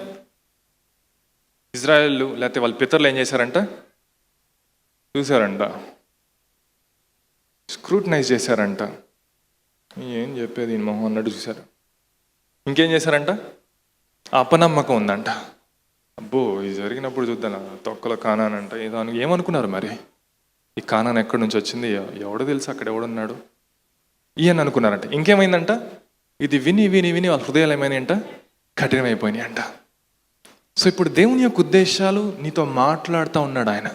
ఇజ్రాయేల్ లేకపోతే వాళ్ళ పితరులు ఏం చేశారంట? చూశారంట, స్క్రూటనైజ్ చేశారంట. ఏం చెప్పేది ఈ మొహం అన్నట్టు చూశారు. ఇంకేం చేశారంట, అపనమ్మకం ఉందంట. అబ్బో ఇది జరిగినప్పుడు చూద్దాం తొక్కలో కానానంట ఏదో ఏమనుకున్నారు మరి, ఈ కానాన్ ఎక్కడి నుంచి వచ్చింది, ఎవడో తెలుసు అక్కడ ఎవడున్నాడు ఈయన అనుకున్నారంట. ఇంకేమైందంట, ఇది విని విని విని వాళ్ళ హృదయాలు ఏమైనాయంట, కఠినమైపోయినాయి అంట. సో ఇప్పుడు దేవుని యొక్క ఉద్దేశాలు నీతో మాట్లాడుతూ ఉన్నాడు ఆయన.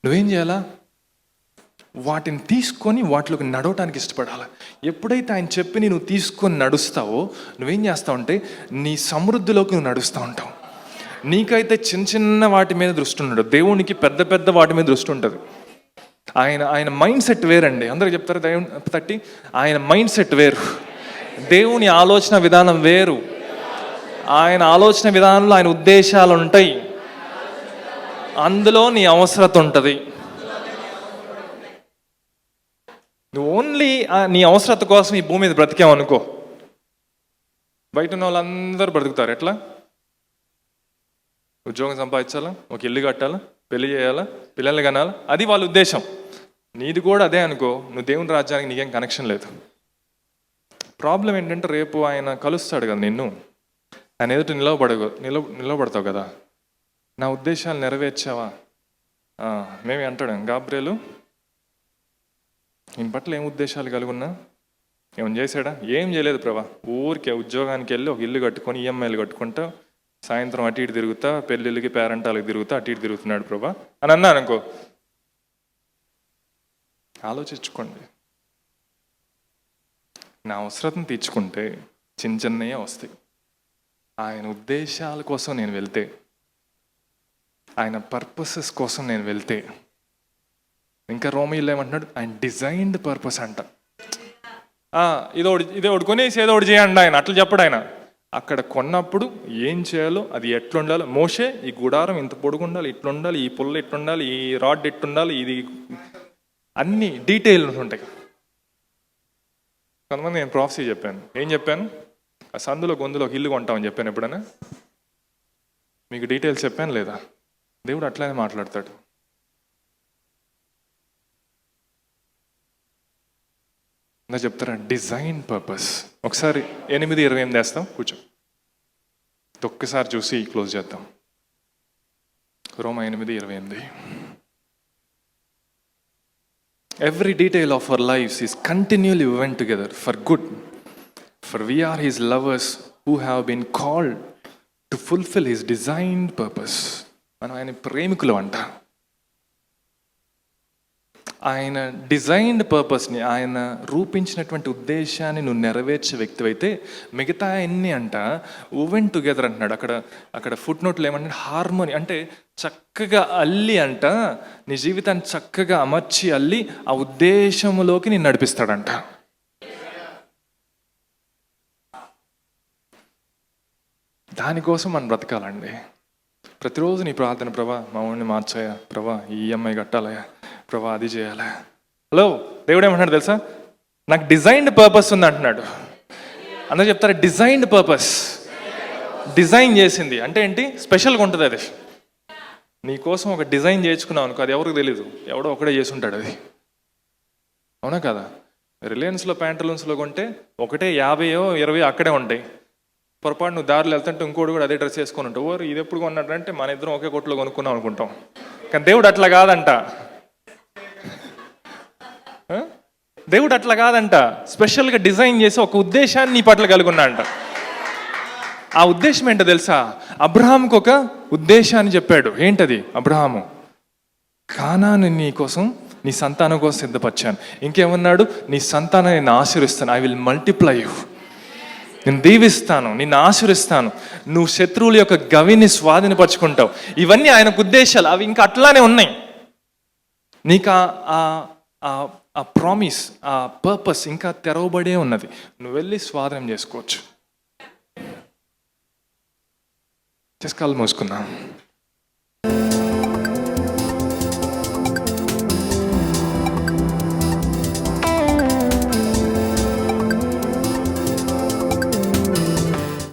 నువ్వేం చేయాలా, వాటిని తీసుకొని వాటిలోకి నడవటానికి ఇష్టపడాలి. ఎప్పుడైతే ఆయన చెప్పి నువ్వు తీసుకొని నడుస్తావో నువ్వేం చేస్తావు అంటే నీ సమృద్ధిలోకి నువ్వు నడుస్తూ ఉంటావు. నీకైతే చిన్న చిన్న వాటి మీద దృష్టి ఉండడు, దేవునికి పెద్ద పెద్ద వాటి మీద దృష్టి ఉంటుంది. ఆయన మైండ్ సెట్ వేరండి. అందరికి చెప్తారు దేవుని తట్టి, ఆయన మైండ్ సెట్ వేరు, దేవుని ఆలోచన విధానం వేరు. ఆయన ఆలోచన విధానంలో ఆయన ఉద్దేశాలు ఉంటాయి, అందులో నీ అవసరత ఉంటుంది. నువ్వు ఓన్లీ నీ అవసరత కోసం ఈ భూమి మీద బ్రతికామనుకో, బయట ఉన్న వాళ్ళందరూ బ్రతుకుతారు. ఎట్లా, ఉద్యోగం సంపాదించాలా, ఒక ఇల్లు కట్టాలా, పెళ్లి చేయాలా, పిల్లల్ని కనాలా, అది వాళ్ళ ఉద్దేశం. నీది కూడా అదే అనుకో, నువ్వు దేవుని రాజ్యానికి నీకేం కనెక్షన్ లేదు. ప్రాబ్లం ఏంటంటే రేపు ఆయన కలుస్తాడు కదా నిన్ను, ఆయన ఎదుట నిలబడతావు కదా, నా ఉద్దేశాలు నెరవేర్చావా మేమే అంటాడు గాబ్రియేలు. ఈయన పట్ల ఏం ఉద్దేశాలు కలుగున్నా, ఏమని చేశాడా, ఏం చేయలేదు ప్రభా, ఊరికే ఉద్యోగానికి వెళ్ళి ఒక ఇల్లు కట్టుకొని ఈఎంఐలు కట్టుకుంటా సాయంత్రం అటు ఇటు తిరుగుతా, పెళ్ళిళ్ళకి పేరెంటాలకు తిరుగుతా అటు ఇటు తిరుగుతున్నాడు ప్రభా అని అన్నాను అనుకో. ఆలోచించుకోండి, నా అవసరతను తీర్చుకుంటే చిన్న చిన్నయే వస్తాయి. ఆయన ఉద్దేశాల కోసం నేను వెళ్తే, ఆయన పర్పసెస్ కోసం నేను వెళ్తే, ఇంకా రోమియోలో ఏమంటున్నాడు, ఆయన డిజైన్డ్ పర్పస్ అంట. ఇదోడు కొనేసి ఏదో ఒకటి చేయండి ఆయన, అట్లా చెప్పడు ఆయన. అక్కడ కొన్నప్పుడు ఏం చేయాలో, అది ఎట్లుండాలో, మోషే ఈ గుడారం ఇంత పొడుగుండాలి, ఇట్లుండాలి, ఈ పుల్ల ఇట్లుండాలి, ఈ రాడ్ ఎట్లుండాలి, ఇది అన్ని డీటెయిల్ ఉంటాయి. కొంతమంది నేను ప్రాఫెసీ చెప్పాను, ఏం చెప్పాను, ఆ సందులో గొంతులో ఒక ఇల్లు కొంటామని చెప్పాను. ఎప్పుడైనా మీకు డీటెయిల్స్ చెప్పాను లేదా? దేవుడు అట్లానే మాట్లాడతాడు. నా చెప్తారా, డిజైన్ పర్పస్. ఒకసారి 8:28 వేస్తాం, కూర్చో, ఒక్కసారి చూసి క్లోజ్ చేద్దాం. రోమా 8:28. Every detail of our lives is continually woven together for good, for we are his lovers who have been called to fulfill his designed purpose. మనం ఆయన ప్రేమికులు అంట. ఆయన డిజైన్డ్ పర్పస్ని, ఆయన రూపించినటువంటి ఉద్దేశాన్ని నువ్వు నెరవేర్చే వ్యక్తివైతే మిగతా అన్ని అంట ఓవెన్ టుగెదర్ అంటున్నాడు. అక్కడ ఫుట్ నోట్లు ఏమంటే హార్మోని, అంటే చక్కగా అల్లి అంట, నీ జీవితాన్ని చక్కగా అమర్చి అల్లి ఆ ఉద్దేశంలోకి నేను నడిపిస్తాడంట. దానికోసం మనం బ్రతకాలండి. ప్రతిరోజు నీ ప్రార్థన, ప్రభా మా ఊరిని మార్చాయా, ప్రభా ఈ ఈఎంఐ కట్టాలయా, ప్రభా అది చేయాలా. హలో, దేవుడు ఏమంటున్నాడు తెలుసా, నాకు డిజైన్డ్ పర్పస్ ఉంది అంటున్నాడు. అందరూ చెప్తారా, డిజైన్డ్ పర్పస్. డిజైన్ చేసింది అంటే ఏంటి, స్పెషల్గా ఉంటుంది అది. నీ కోసం ఒక డిజైన్ చేయించుకున్నావు అనుకో, అది ఎవరికి తెలీదు, ఎవడో ఒకడే చేసి ఉంటాడు అది. అవునా కదా? రిలయన్స్లో ప్యాంటలూన్స్లో కొంటే ఒకటే 50-20 అక్కడే ఉంటాయి. పొరపాటు నువ్వు దారిలో వెళ్తుంటే ఇంకోటి కూడా అదే డ్రెస్ వేసుకొని ఉంటావు. ఓరు ఇది ఎప్పుడు కొన్నాడంటే మన ఇద్దరం ఒకే కొట్లో కొనుక్కున్నాం అనుకుంటాం. కానీ దేవుడు అట్లా కాదంట. దేవుడు అట్లా కాదంట. స్పెషల్గా డిజైన్ చేసి ఒక ఉద్దేశాన్ని నీ పట్ల కలుగున్నా అంట. ఆ ఉద్దేశం ఏంటో తెలుసా, అబ్రహాముకు ఒక ఉద్దేశాన్ని చెప్పాడు. ఏంటది? అబ్రహాము, కానాను నీ కోసం, నీ సంతానం కోసం సిద్ధపరిచాను. ఇంకేమన్నాడు, నీ సంతానాన్ని నేను ఆశీర్విస్తాను. I will multiply you. నేను దీవిస్తాను, నిన్ను ఆశీర్విస్తాను, నువ్వు శత్రువుల యొక్క గవిని స్వాధీనపరుచుకుంటావు. ఇవన్నీ ఆయనకు ఉద్దేశాలు. అవి ఇంకా అట్లానే ఉన్నాయి. నీకు ఆ ప్రామిస్, ఆ పర్పస్ ఇంకా తెరవబడే ఉన్నది. నువ్వు వెళ్ళి స్వాధీనం చేసుకోవచ్చు. కళ్ళు మూసుకున్నాం.